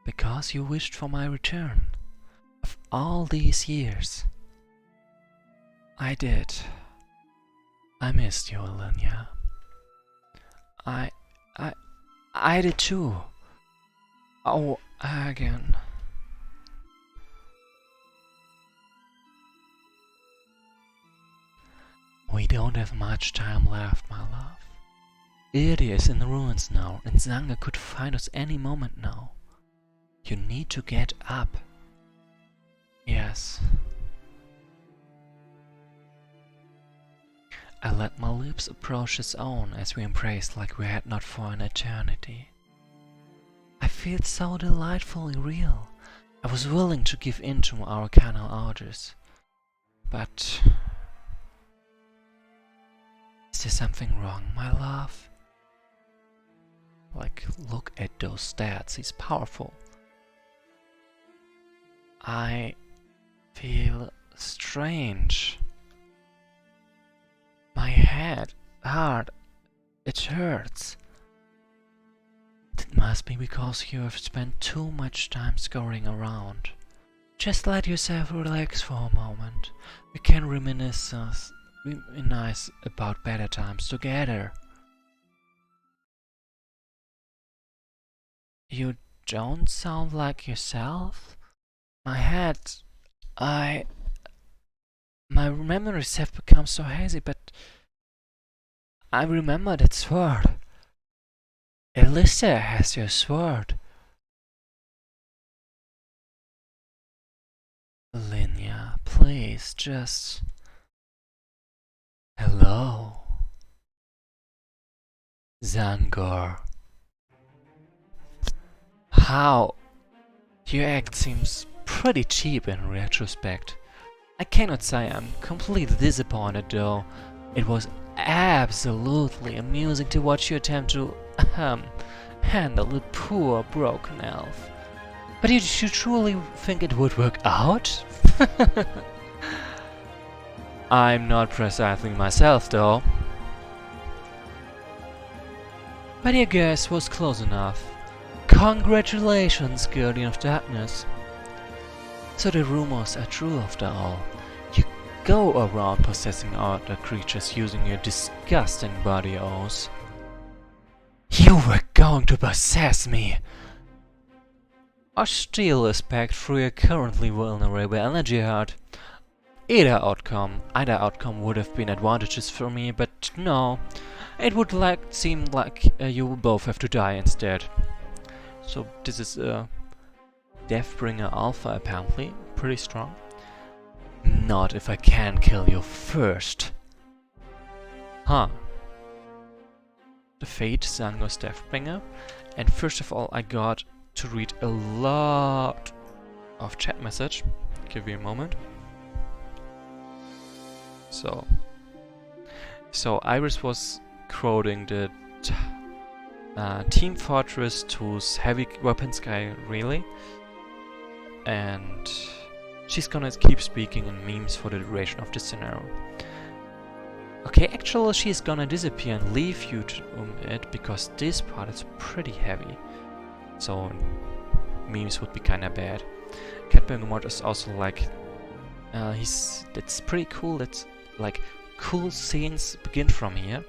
Because you wished for my return. Of all these years. I did. I missed you, Alenia. I did too. Oh, again. don't have much time left, my love. Irdia is in the ruins now, and Zanga could find us any moment now. You need to get up. Yes. I let my lips approach his own as we embraced like we had not for an eternity. I felt so delightfully real. I was willing to give in to our carnal urges. But... is there something wrong, my love? Like, look at those stats, he's powerful. I feel strange. My head, heart, it hurts. It must be because you have spent too much time scurrying around. Just let yourself relax for a moment. We can reminisce about better times together. You don't sound like yourself? My head... my memories have become so hazy, but... I remember that sword. Elissa has your sword. Linya, please, just... Hello? Zangor. How? Your act seems pretty cheap in retrospect. I cannot say I'm completely disappointed though. It was absolutely amusing to watch you attempt to handle the poor broken elf. But did you truly think it would work out? I'm not precisely myself though. But your guess was close enough. Congratulations, Guardian of Darkness. So the rumors are true after all. You go around possessing other creatures using your disgusting body oaths. You were going to possess me! Or steal a spec through your currently vulnerable energy heart. Either outcome would have been advantages for me, but no. It would seem like you will both have to die instead. So this is a Deathbringer Alpha apparently, pretty strong. Not if I can kill you first. Huh. The Fate Zangor's Deathbringer. And first of all I got to read a lot of chat message. Give me a moment. So Iris was quoting the Team Fortress 2's heavy weapons guy, really, and she's gonna keep speaking in memes for the duration of this scenario. Okay, actually she's gonna disappear and leave you to it because this part is pretty heavy, so memes would be kinda bad. Catbergamot is also like, that's pretty cool. That's like cool scenes begin from here.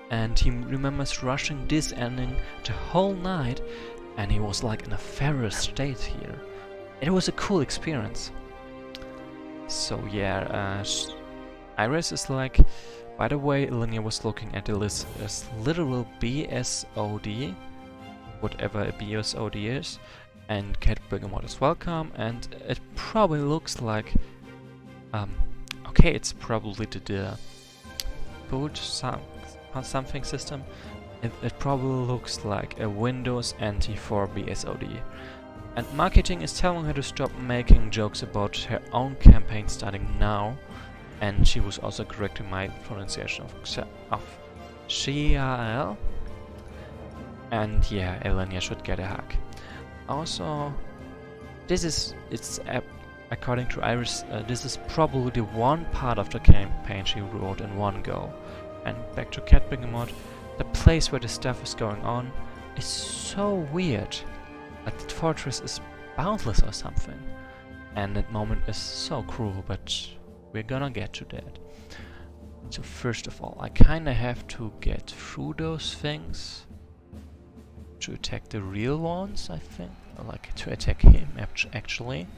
And he remembers rushing this ending the whole night, and he was like in a feral state here. It was a cool experience. So yeah, Iris is like, by the way, Linya was looking at the list as literal BSOD, whatever a BSOD is, and Cat Bergamot is welcome, and it probably looks like, okay, it's probably the boot something system. It probably looks like a Windows NT for BSOD. And marketing is telling her to stop making jokes about her own campaign starting now. And she was also correcting my pronunciation of Shiael. And yeah, Elenia should get a hug. Also, according to Iris, this is probably the one part of the campaign she wrote in one go. And back to Cat Bergamot, the place where the stuff is going on is so weird. Like the fortress is boundless or something. And that moment is so cruel, but we're gonna get to that. So first of all, I kinda have to get through those things to attack the real ones, I think. Or like to attack him, actually.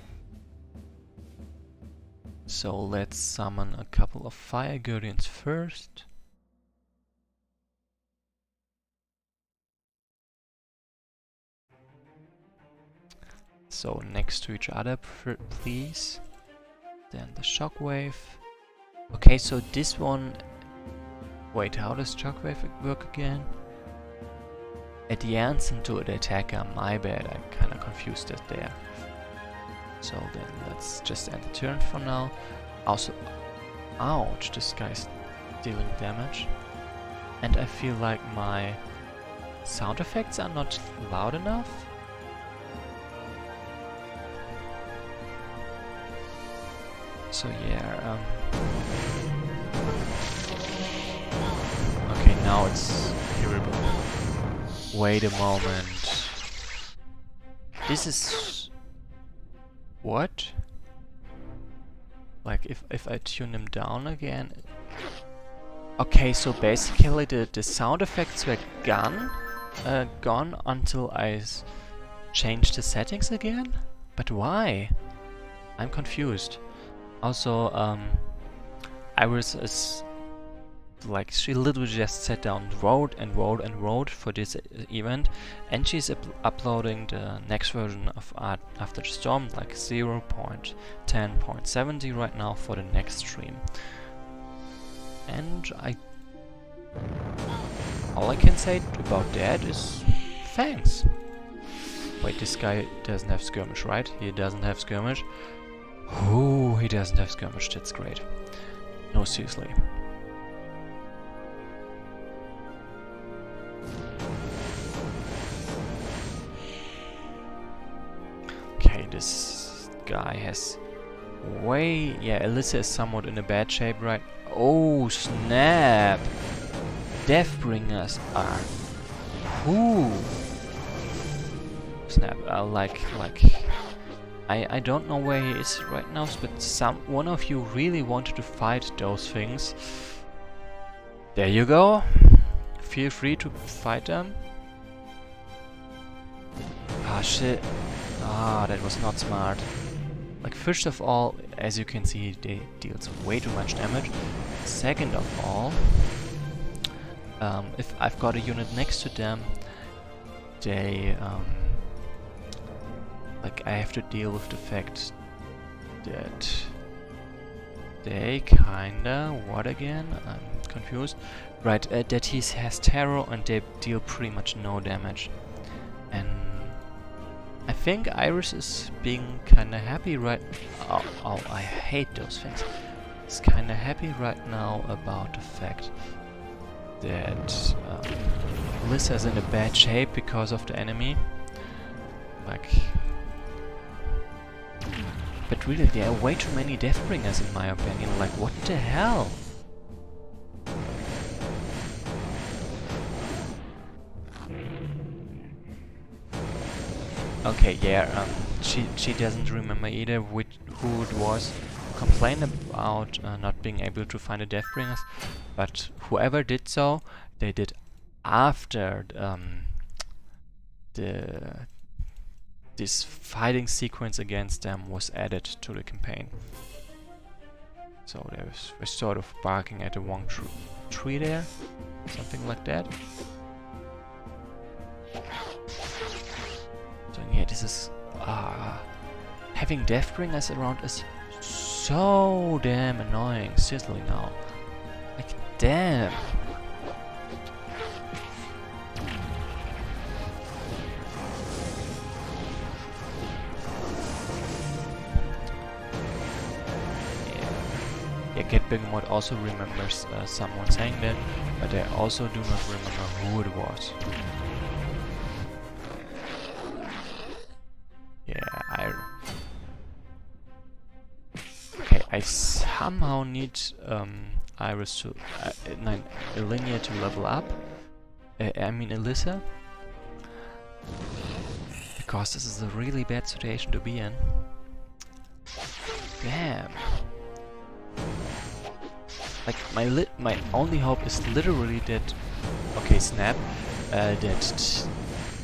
So let's summon a couple of Fire Guardians first. So next to each other, please. Then the Shockwave. Okay, so this one... Wait, how does Shockwave work again? At the answer to the attacker, my bad, I kinda confused it there. So then let's just end the turn for now. Also, ouch, this guy's dealing damage. And I feel like my sound effects are not loud enough. So yeah, okay, now it's hearable. Wait a moment. This is... What? Like, if I tune him down again... Okay, so basically the sound effects were gone until I changed the settings again? But why? I'm confused. Also, Iris is... Like, she literally just sat down, wrote for this event, and she's uploading the next version of Art After the Storm, like 0.10.70 right now for the next stream. And all I can say about that is thanks. Wait, this guy doesn't have skirmish, right? He doesn't have skirmish. Ooh, he doesn't have skirmish, that's great. No, seriously. This guy has way... Yeah, Alyssa is somewhat in a bad shape, right? Oh, snap! Deathbringers are... Ooh! Snap, I don't know where he is right now, but one of you really wanted to fight those things. There you go! Feel free to fight them. Ah, shit. Ah, that was not smart. Like, first of all, as you can see, they deals way too much damage. Second of all, if I've got a unit next to them, they, like, I have to deal with the fact that they kinda... What again? I'm confused. Right, that he has terror and they deal pretty much no damage. And I think Iris is being kinda happy right... Oh, I hate those things. Is kinda happy right now about the fact that Alyssa's in a bad shape because of the enemy. Like... But really, there are way too many Deathbringers in my opinion. Like, what the hell? Okay, yeah, she doesn't remember either who it was who complained about not being able to find the Deathbringers, but whoever did so, they did after this fighting sequence against them was added to the campaign. So they were sort of barking at the wrong tree there, something like that. So yeah, this is... having Deathbringers around is so damn annoying, seriously now. Like, damn! Yeah, GetBigMod also remembers someone saying that, but I also do not remember who it was. Yeah, okay, I somehow need Iris to... Ilinia to level up. I mean Alyssa. Because this is a really bad situation to be in. Damn. Like, my only hope is literally that... Okay, snap. That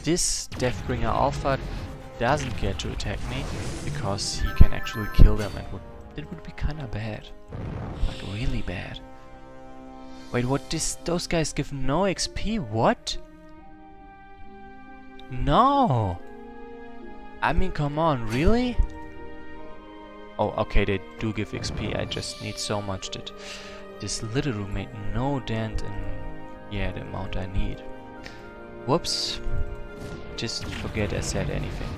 this Deathbringer Alpha doesn't get to attack me, because he can actually kill them and would It would be kinda bad. Like really bad. Wait, what? Those guys give no XP? What? No! I mean, come on, really? Oh, okay, they do give XP. I just need so much that this little room made no dent in, yeah, the amount I need. Whoops. Just forget I said anything.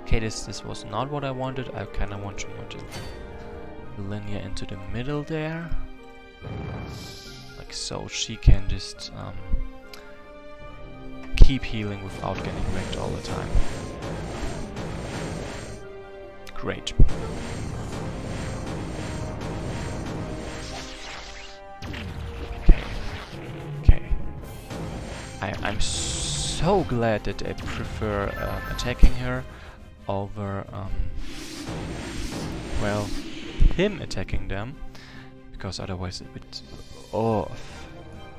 Okay, this was not what I wanted. I kinda want to put a linear into the middle there. Like so, she can just keep healing without getting wrecked all the time. Great. Okay. I'm so glad that I prefer attacking her over, well, him attacking them, because otherwise it would... Oh,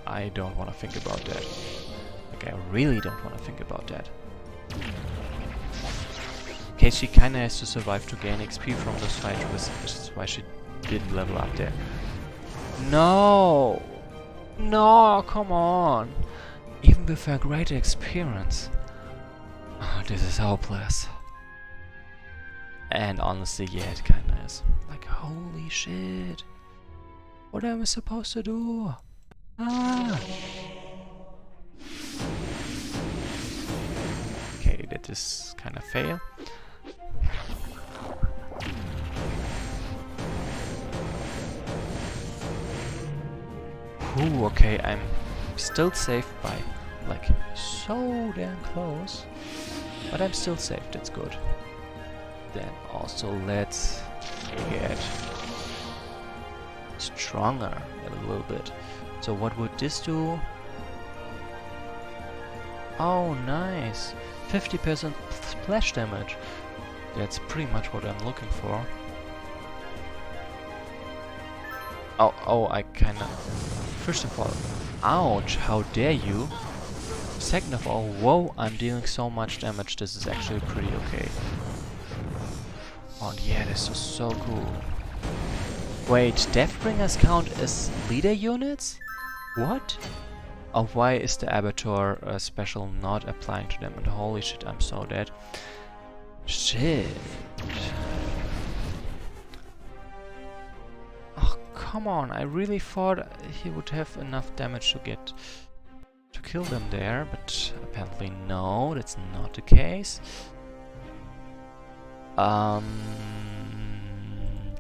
I don't want to think about that. Like, I really don't want to think about that. Okay, she kinda has to survive to gain XP from those fights, which is why she didn't level up there. No! No, come on! Even with her great experience. Oh, this is hopeless. And honestly, yeah, it kinda is. Like, holy shit! What am I supposed to do? Ah! Okay, that is kinda fail. Ooh, okay, I'm still safe by, like, so damn close. But I'm still safe, that's good. Then also let's get stronger a little bit. So what would this do? Oh, nice! 50% splash damage. That's pretty much what I'm looking for. Oh, I kinda... First of all, ouch, how dare you? Second of all, whoa, I'm dealing so much damage, this is actually pretty okay. Oh yeah, this is so cool. Wait, Deathbringers count as leader units? What? Oh, why is the Abattoir special not applying to them? And holy shit, I'm so dead. Shit. Oh, come on, I really thought he would have enough damage to kill them there, but apparently no, that's not the case.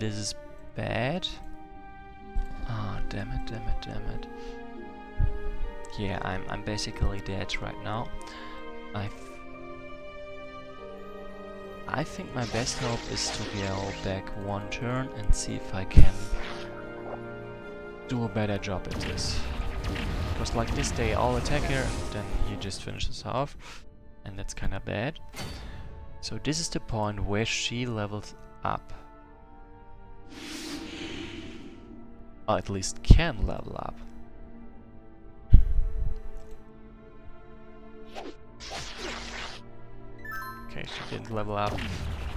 This is bad. Ah, oh, damn it. Yeah, I'm basically dead right now. I think my best hope is to go back one turn and see if I can do a better job at this. Because like this, they all attack her, then he just finishes off, and that's kinda bad. So this is the point where she levels up. Or at least can level up. Okay, she didn't level up.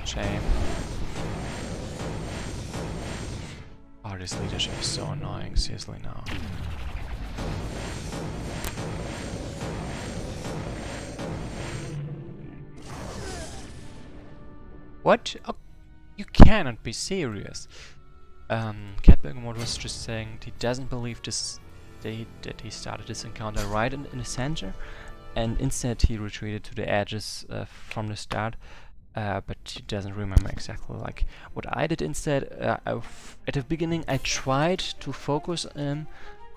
Shame. Oh, this leadership is so annoying, seriously now. What? Oh, you cannot be serious. Catbergamot was just saying he doesn't believe that he started this encounter right in the center, and instead he retreated to the edges from the start, but he doesn't remember exactly like what I did instead. At the beginning I tried to focus him,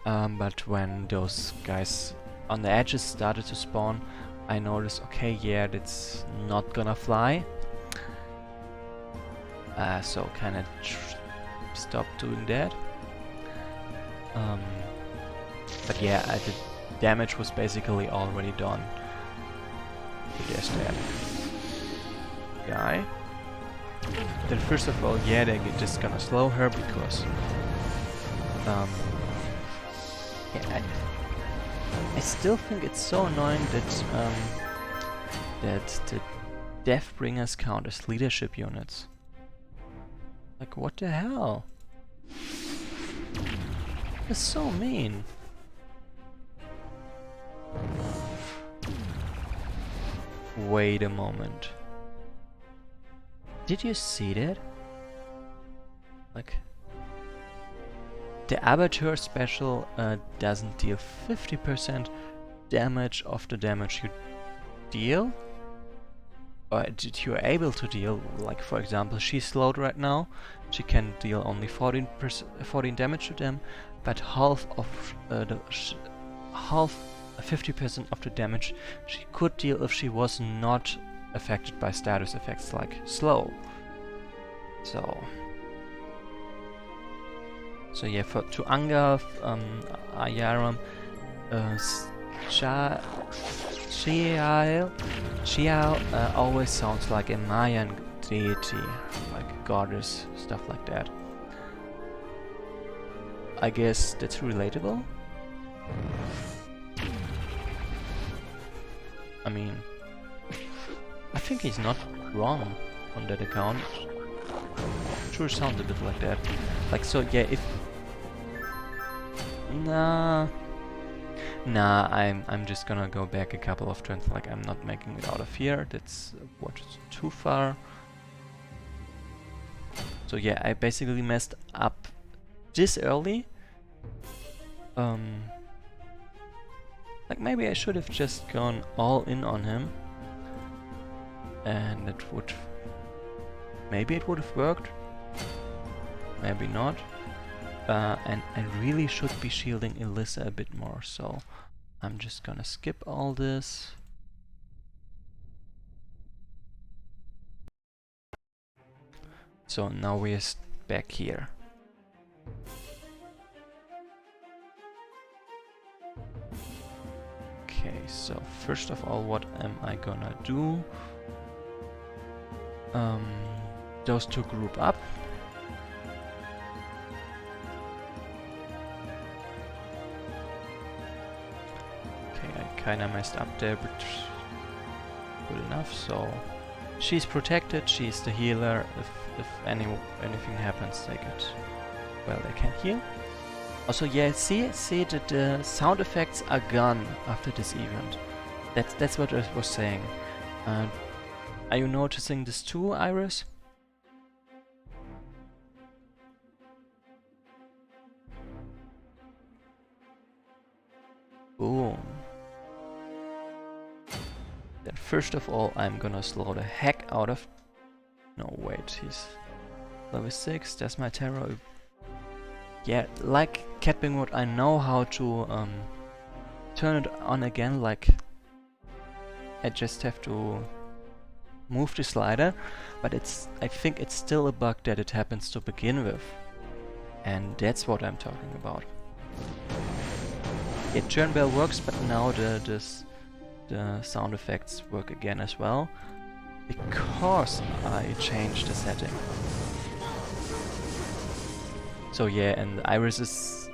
but when those guys on the edges started to spawn, I noticed, okay, yeah, that's not gonna fly. So kinda stopped doing that. But yeah, the damage was basically already done. I guess that guy. Then first of all, yeah, they're just gonna slow her because yeah, I still think it's so annoying that that the Deathbringers count as leadership units. Like, what the hell? It's so mean. Wait a moment. Did you see that? Like, the Abattoir special doesn't deal 50% damage of the damage you deal, or you're able to deal. Like, for example, she's slowed right now. She can deal only 14 damage to them, but half of half 50% of the damage she could deal if she was not affected by status effects like slow. So yeah, to Angav, Ayaram, Xiao always sounds like a Mayan deity, like a goddess, stuff like that. I guess that's relatable. I mean, I think he's not wrong on that account. Sure sounds a bit like that. Like, so yeah, if... Nah, I'm just gonna go back a couple of turns. Like, I'm not making it out of here. That's too far. So yeah, I basically messed up this early. Like, maybe I should have just gone all in on him, and it would... Maybe it would have worked. Maybe not. And I really should be shielding Elissa a bit more, so I'm just gonna skip all this. So now we're back here. Okay, so first of all, what am I gonna do? Those two group up. Okay, I kinda messed up there, but good enough. So she's protected, she's the healer. If anything happens, they get... Well, they can heal. Also, yeah, see that the sound effects are gone after this event. That's what I was saying. Are you noticing this too, Iris? Boom. Then first of all, I'm gonna slow the heck out of... No, wait, he's level 6, that's my terror. Yeah, like Catbingwood, I know how to turn it on again. Like, I just have to move the slider, but I think it's still a bug that it happens to begin with, and that's what I'm talking about. Yeah, Tinkerbell works, but now the sound effects work again as well, because I changed the setting. So yeah, and Iris is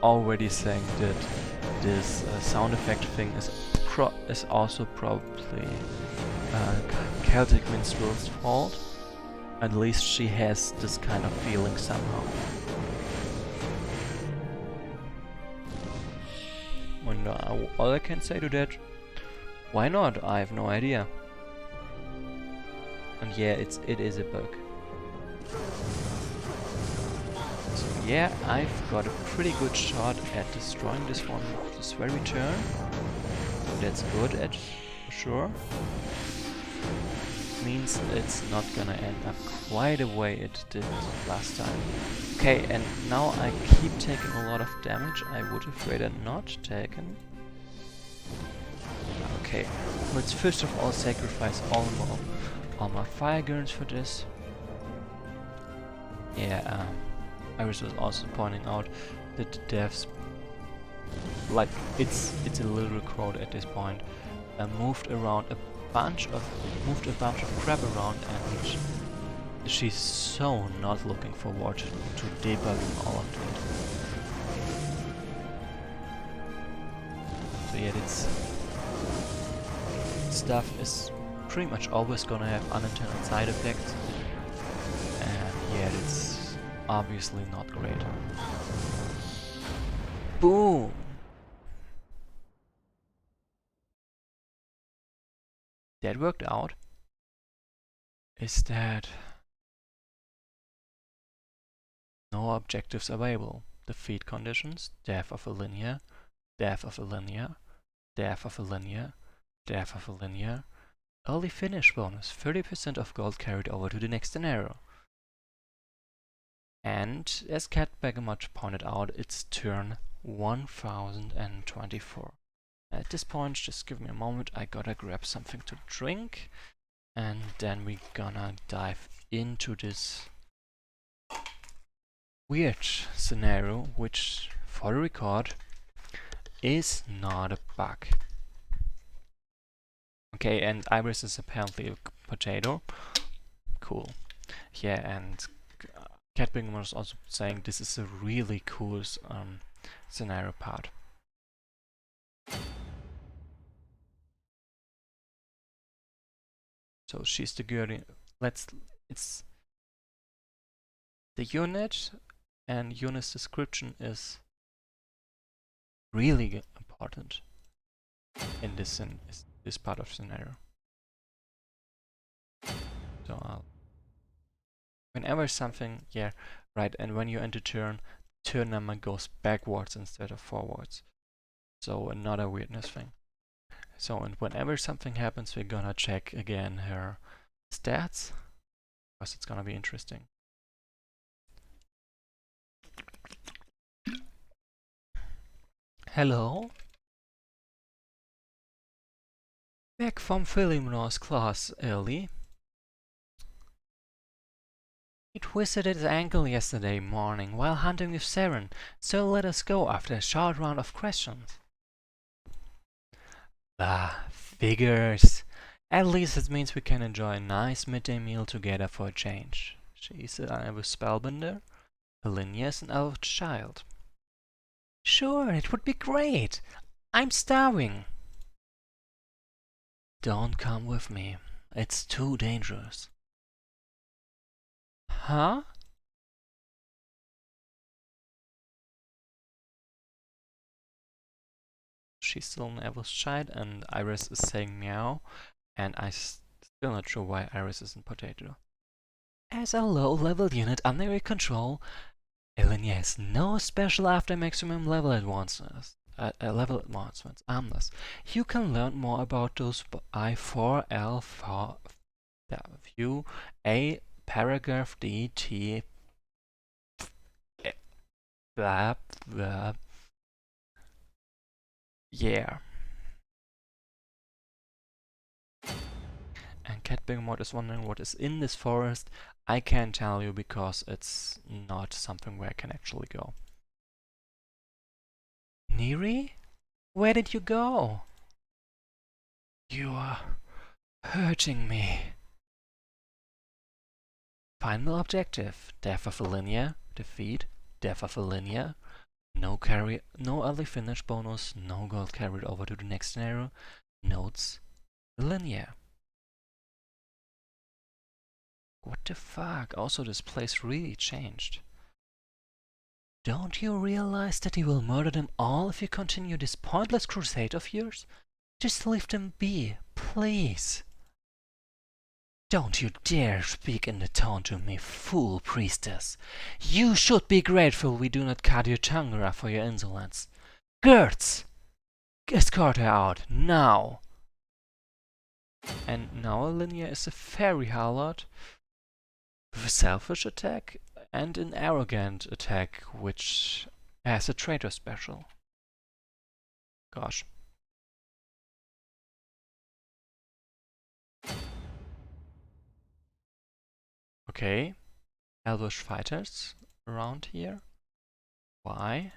already saying that this sound effect thing is also probably Celtic Minstrel's fault. At least she has this kind of feeling somehow. And all I can say to that, why not? I have no idea. And yeah, it is a bug. So yeah, I've got a pretty good shot at destroying this one this very turn. That's good for sure. Means it's not gonna end up quite the way it did last time. Okay, and now I keep taking a lot of damage. I would have rather not taken. Okay, let's first of all sacrifice all my fire gurns for this. Yeah, Iris was also pointing out that the devs, like, it's a literal quote at this point, moved a bunch of crap around, and she's so not looking forward to debugging all of that. So yeah, this stuff is pretty much always gonna have unintended side effects, and and it's obviously not great. Boom! That worked out. Is that no objectives available? Defeat conditions, death of a linear, death of a linear, death of a linear, death of a linear. Early finish bonus, 30% of gold carried over to the next scenario. And as Cat Begamot pointed out, it's turn 1024. At this point, just give me a moment, I gotta grab something to drink, and then we're gonna dive into this weird scenario, which, for the record, is not a bug. Okay, and Iris is apparently a potato. Cool. Yeah, and Cat Begamot was also saying this is a really cool scenario part. So she's the guardian. It's the unit, and unit's description is really important in this part of scenario. So whenever something, yeah, right, and when you enter turn number goes backwards instead of forwards. So another weirdness thing. So, and whenever something happens, we're gonna check again her stats, because it's gonna be interesting. Hello? Back from Philemon's class early. He twisted his ankle yesterday morning while hunting with Saren, so let us go after a short round of questions. Ah, figures. At least it means we can enjoy a nice midday meal together for a change. She's an elf spellbinder. Helinia is an elf child. Sure, it would be great. I'm starving. Don't come with me. It's too dangerous. Huh? She's still an elf child, and Iris is saying meow, and I'm still not sure why Iris isn't potato. As a low-level unit under your control, Helinia has no special after maximum level advancements. Armless. You can learn more about those by 4L4 view A paragraph DT blah blah. Yeah. And Cat Begamot is wondering what is in this forest. I can't tell you because it's not something where I can actually go. Neri? Where did you go? You are hurting me. Final objective. Death of a linear. Defeat. Death of a linear. No early finish bonus. No gold carried over to the next scenario. Notes. Linear. What the fuck? Also, this place really changed. Don't you realize that you will murder them all if you continue this pointless crusade of yours? Just leave them be, please. Don't you dare speak in the tone to me, fool priestess. You should be grateful we do not cut your tongue off for your insolence. Gertz! Escort her out, now! And now Linnea is a fairy harlot with a selfish attack and an arrogant attack, which has a traitor special. Gosh. Okay. Elvish fighters around here. Why?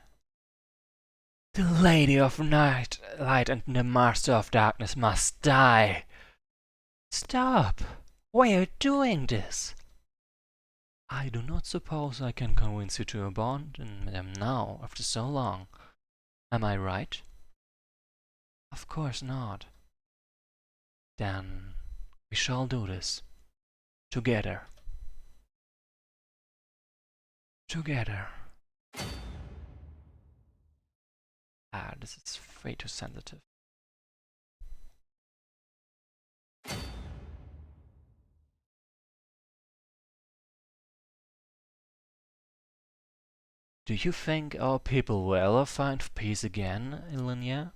The Lady of Night, Light and the Master of Darkness must die. Stop! Why are you doing this? I do not suppose I can convince you to abandon them now, after so long. Am I right? Of course not. Then we shall do this. Together. together. Ah, this is way too sensitive. Do you think our people will ever find peace again, Ilinia?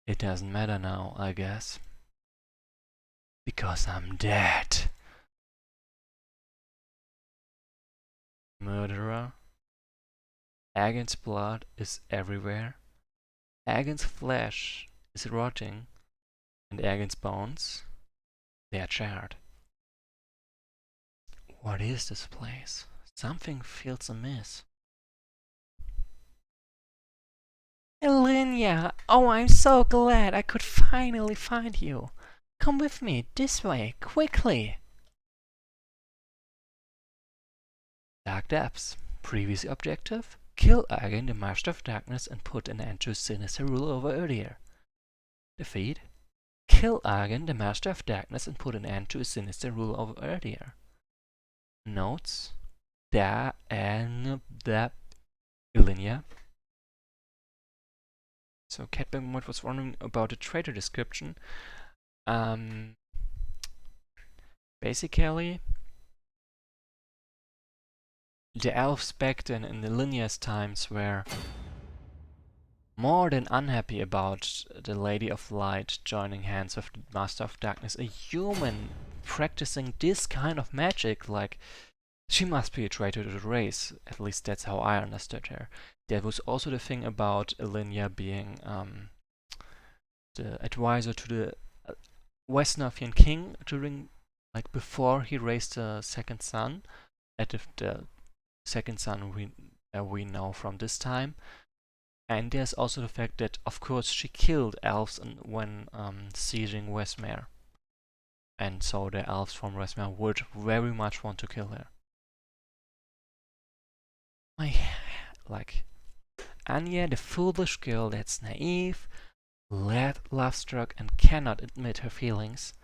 It doesn't matter now, I guess. Because I'm dead. Murderer. Agon's blood is everywhere. Agon's flesh is rotting. And Agon's bones, they are charred. What is this place? Something feels amiss. Ilinia! Oh, I'm so glad I could finally find you. Come with me, this way, quickly. Dark Depths. Previous objective: kill Agon, the Master of Darkness, and put an end to his sinister rule over Earlier. Defeat: kill Agon, the Master of Darkness, and put an end to his sinister rule over Earlier. Notes: Da and that Ilinia. So Catbird was wondering about the traitor description. Basically, the elves back then in the Linia's times were more than unhappy about the Lady of Light joining hands with the Master of Darkness. A human practicing this kind of magic, like, she must be a traitor to the race. At least that's how I understood her. There was also the thing about Ilinia being the advisor to the Wesnothian king during, like, before he raised the second son, the second son we know from this time. And there's also the fact that, of course, she killed elves when sieging Westmere. And so the elves from Westmere would very much want to kill her. Anya, the foolish girl that's naive, love-struck, and cannot admit her feelings.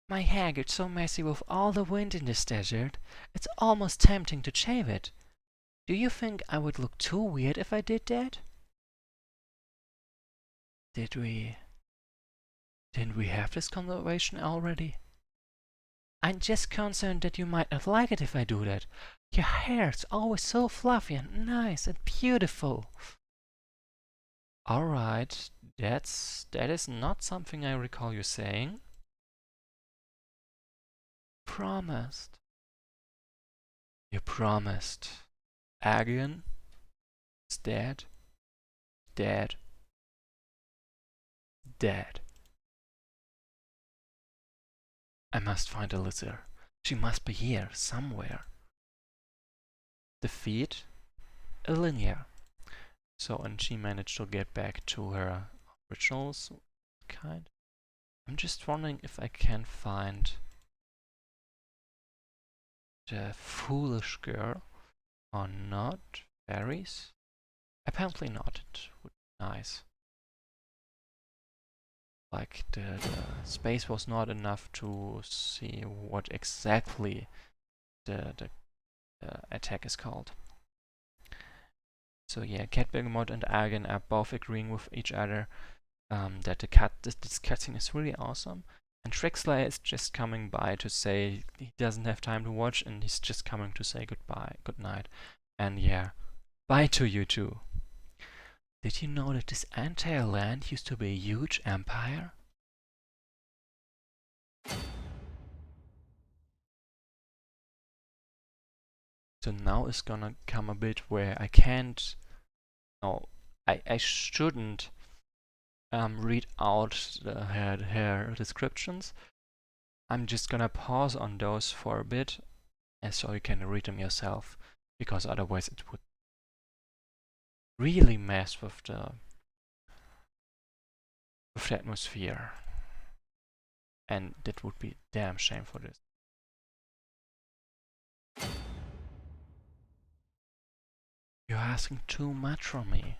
My hair gets so messy with all the wind in this desert, it's almost tempting to shave it. Do you think I would look too weird if I did that? Didn't we have this conversation already? I'm just concerned that you might not like it if I do that. Your hair's always so fluffy and nice and beautiful. Alright, that is not something I recall you saying. Promised. You promised. Agon is dead. Dead. Dead. I must find Alyssa. She must be here, somewhere. Defeat Ilinia. So, and she managed to get back to her originals, kind. I'm just wondering if I can find the foolish girl or not. Fairies? Apparently not. It would be nice. Like, the space was not enough to see what exactly the attack is called. So yeah, Catbergamot and Agon are both agreeing with each other that this cutscene is really awesome. And Trixler is just coming by to say he doesn't have time to watch, and he's just coming to say goodbye, good night. And yeah, bye to you too. Did you know that this entire land used to be a huge empire? So now is gonna come a bit where I can't... No, I shouldn't read out her descriptions. I'm just gonna pause on those for a bit, and so you can read them yourself, because otherwise it would really mess with the atmosphere, and that would be a damn shame for this. You're asking too much from me.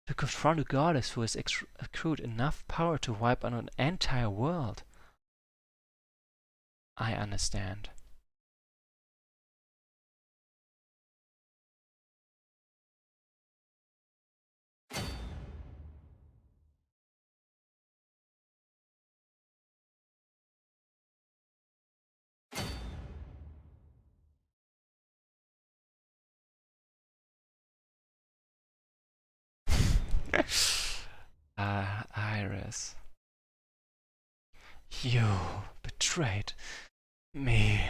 To confront a goddess who has accrued enough power to wipe out an entire world. I understand. Iris. You betrayed me.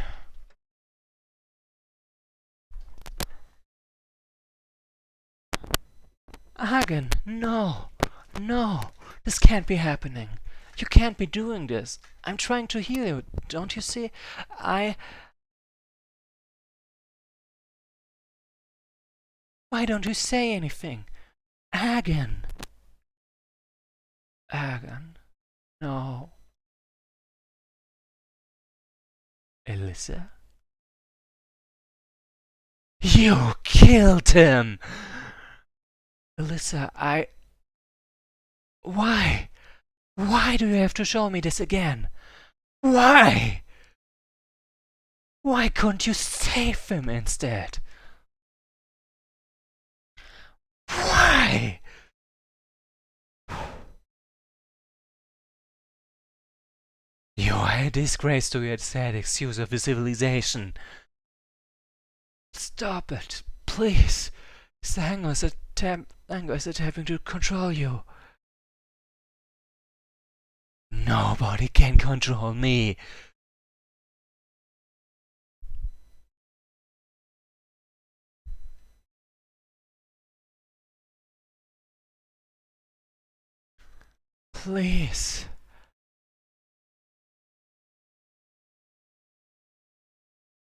Hagen, no! No! This can't be happening. You can't be doing this. I'm trying to heal you, don't you see? Why don't you say anything? Hagen! Hagen? No. Alyssa? You killed him! Alyssa, Why? Why do you have to show me this again? Why? Why couldn't you save him instead? Why? You are a disgrace to your sad excuse of the civilization. Stop it, please. Anger is attempting to control you. Nobody can control me. Please.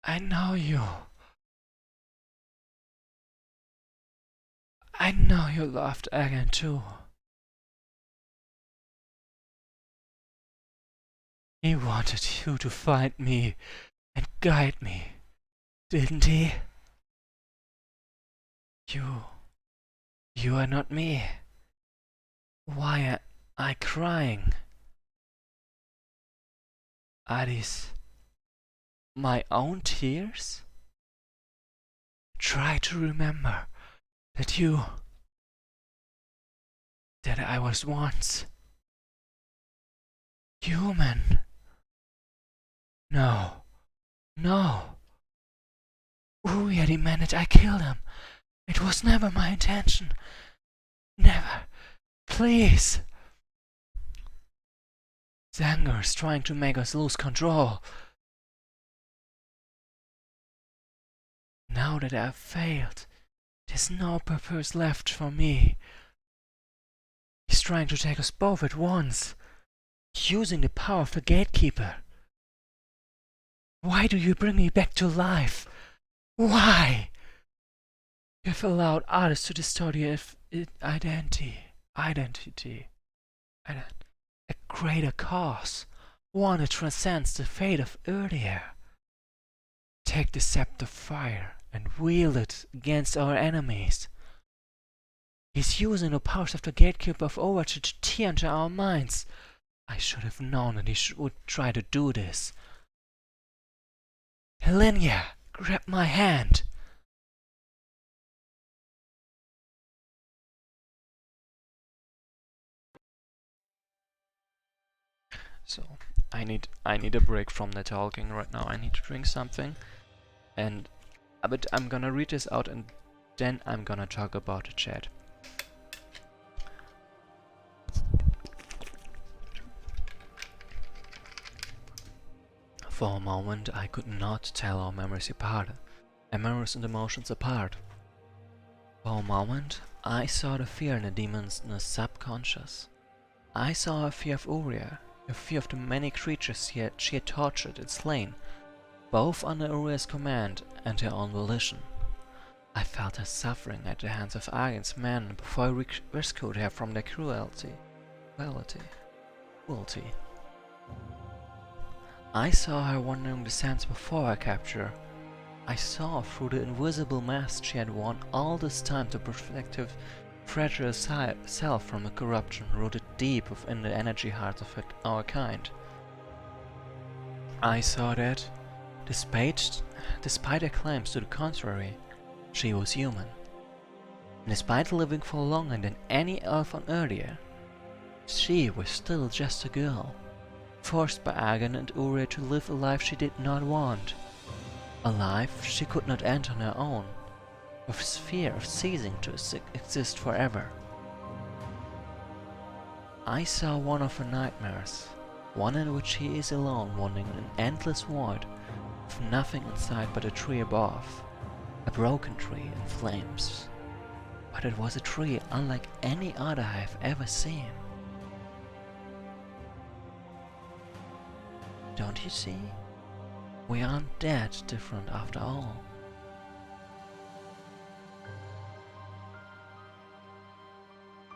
I know you. I know you loved Agan too. He wanted you to find me and guide me, didn't he? You are not me. Why am I crying? Are these my own tears? Try to remember that I was once human. No. Uriah demanded I kill him. It was never my intention. Never. Please. Zanger is trying to make us lose control. Now that I've failed, there's no purpose left for me. He's trying to take us both at once, using the power of the Gatekeeper. Why do you bring me back to life? Why? You have allowed others to distort your identity. A greater cause, one that transcends the fate of earlier. Take the scepter of fire and wield it against our enemies. He's using the powers of the Gatekeeper of Overture to tear into our minds. I should have known that he would try to do this. Helenia, grab my hand. So, I need a break from the talking right now. I need to drink something. But I'm gonna read this out and then I'm gonna talk about the chat. For a moment, I could not tell our memories apart, our memories and emotions apart. For a moment, I saw the fear in the demon's subconscious. I saw her fear of Uriah, her fear of the many creatures she had tortured and slain, both under Uriah's command and her own volition. I felt her suffering at the hands of Agan's men before I rescued her from their cruelty. I saw her wandering the sands before her capture. I saw through the invisible mask she had worn all this time to protect her fragile self from a corruption rooted deep within the energy hearts of our kind. I saw that, despite her claims to the contrary, she was human. And despite living for longer than any elf on Earth, she was still just a girl, forced by Agan and Uriel to live a life she did not want. A life she could not end on her own, with fear of ceasing to exist forever. I saw one of her nightmares, one in which she is alone wandering in an endless void, with nothing inside but a tree above, a broken tree in flames. But it was a tree unlike any other I have ever seen. Don't you see? We aren't that different after all.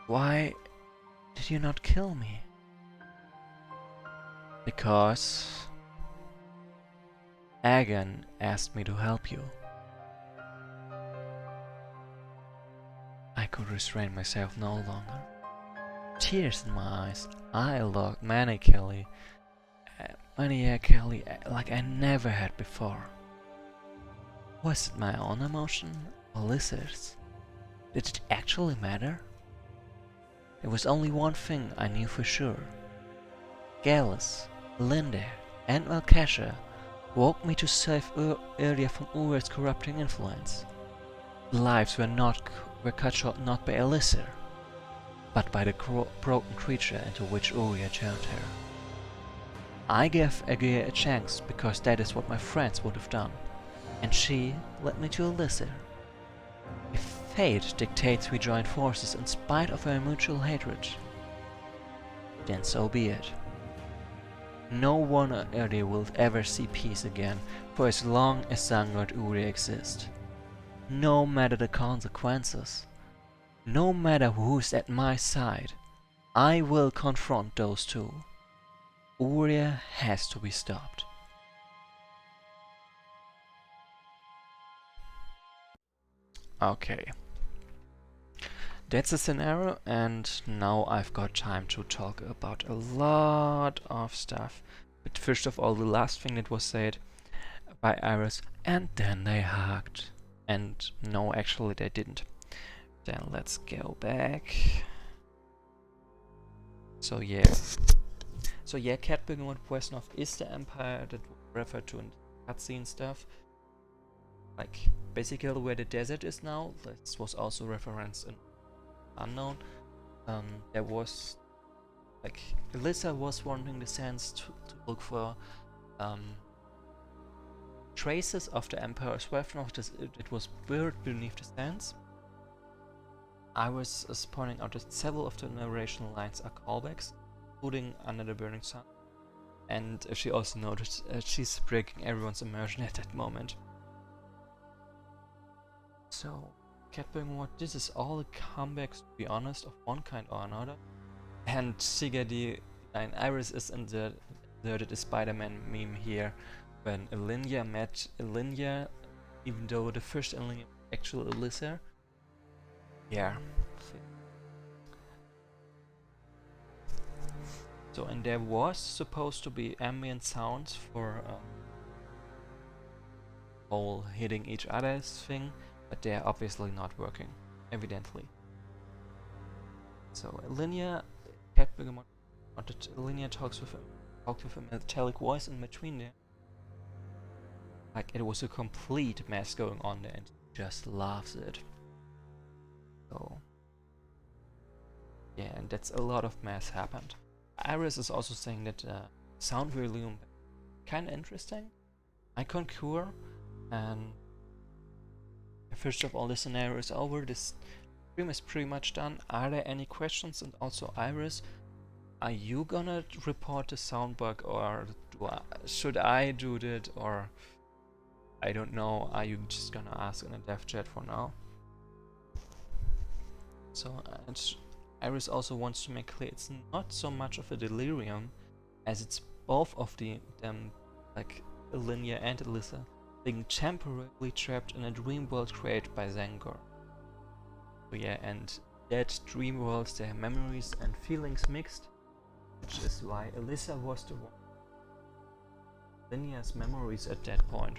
Why did you not kill me? Because Agan asked me to help you. I could restrain myself no longer. Tears in my eyes, I looked maniacally like I never had before. Was it my own emotion or Lizard's? Did it actually matter? There was only one thing I knew for sure. Gallus, Linda, and Malkasha woke me to save Earlia from Uriel's corrupting influence. The lives were cut short not by Elixir, but by the broken creature into which Uriel turned her. I gave Agia a chance because that is what my friends would have done, and she led me to Elixir. If fate dictates we join forces in spite of our mutual hatred, then so be it. No one on Earth will ever see peace again for as long as Zangard Uri exists. No matter the consequences, no matter who's at my side, I will confront those two. Uria has to be stopped. Okay. That's the scenario, and now I've got time to talk about a lot of stuff. But first of all, the last thing that was said by Iris, and then they hugged. And no, actually they didn't. Then let's go back. So yeah, Catbird and Wesnoth is the empire that we refer to in cutscene stuff. Like, basically where the desert is now, this was also referenced in Unknown. There was, like, Elissa was wandering the sands to look for traces of the Emperor's Wesnoth. It was buried beneath the sands. I was pointing out that several of the narrational lines are callbacks, including Under the Burning Sun. And she also noticed she's breaking everyone's immersion at that moment. So, Catbird, this is all comebacks, to be honest, of one kind or another. And Sigurd and Iris is inserted a Spider-Man meme here, when Elinia met Elinia, even though the first Elinia was actually Elixir. Yeah. So, and there was supposed to be ambient sounds for all hitting each other's thing, but they're obviously not working, evidently. So Elinia, Elinia talked with a metallic voice in between there. Like it was a complete mess going on there, and he just laughs at it. So yeah, and that's a lot of mess happened. Iris is also saying that sound volume kinda interesting. I concur, and first of all, the scenario is over. This stream is pretty much done. Are there any questions? And also, Iris, are you gonna report the sound bug, or should I do that, or I don't know? Are you just gonna ask in a dev chat for now? So, Iris also wants to make clear it's not so much of a delirium as it's both of them, like Elinia and Elissa, being temporarily trapped in a dream world created by Zangor. So yeah, and that dream world, their memories and feelings mixed, which is why Elissa was the one Linnea's memories at that point.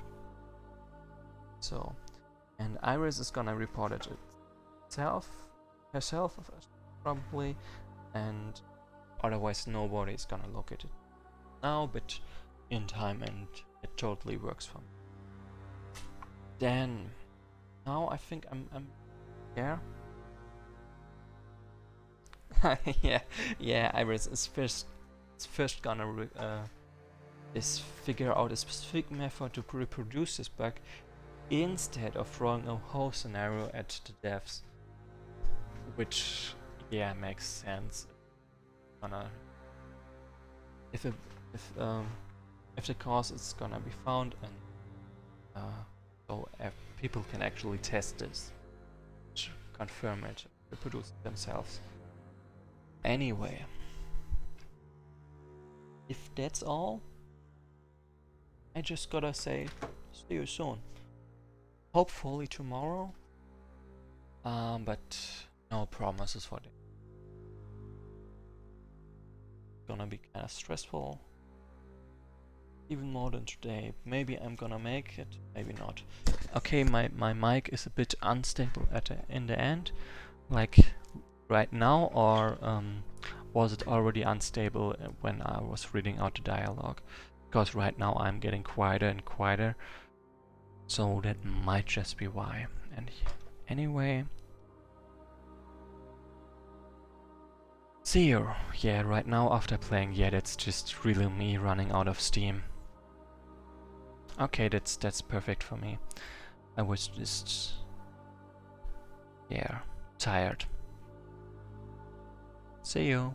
So, and Iris is gonna report it herself probably, and otherwise nobody is gonna look at it now, but in time, and it totally works for me. Then, now I think I'm there. yeah, Iris is first gonna figure out a specific method to reproduce this bug instead of throwing a whole scenario at the devs, which makes sense. If the cause is gonna be found, and so people can actually test this, confirm it, reproduce it themselves. Anyway, if that's all, I just gotta say, see you soon. Hopefully tomorrow, but no promises for that. Gonna be kinda stressful, even more than today. Maybe I'm gonna make it, maybe not. Okay, my mic is a bit unstable in the end, like right now, or was it already unstable when I was reading out the dialogue? Because right now I'm getting quieter and quieter, so that might just be why. And anyway, see you. Yeah, right now after playing, that's just really me running out of steam. Okay, that's perfect for me. I was just tired. See you.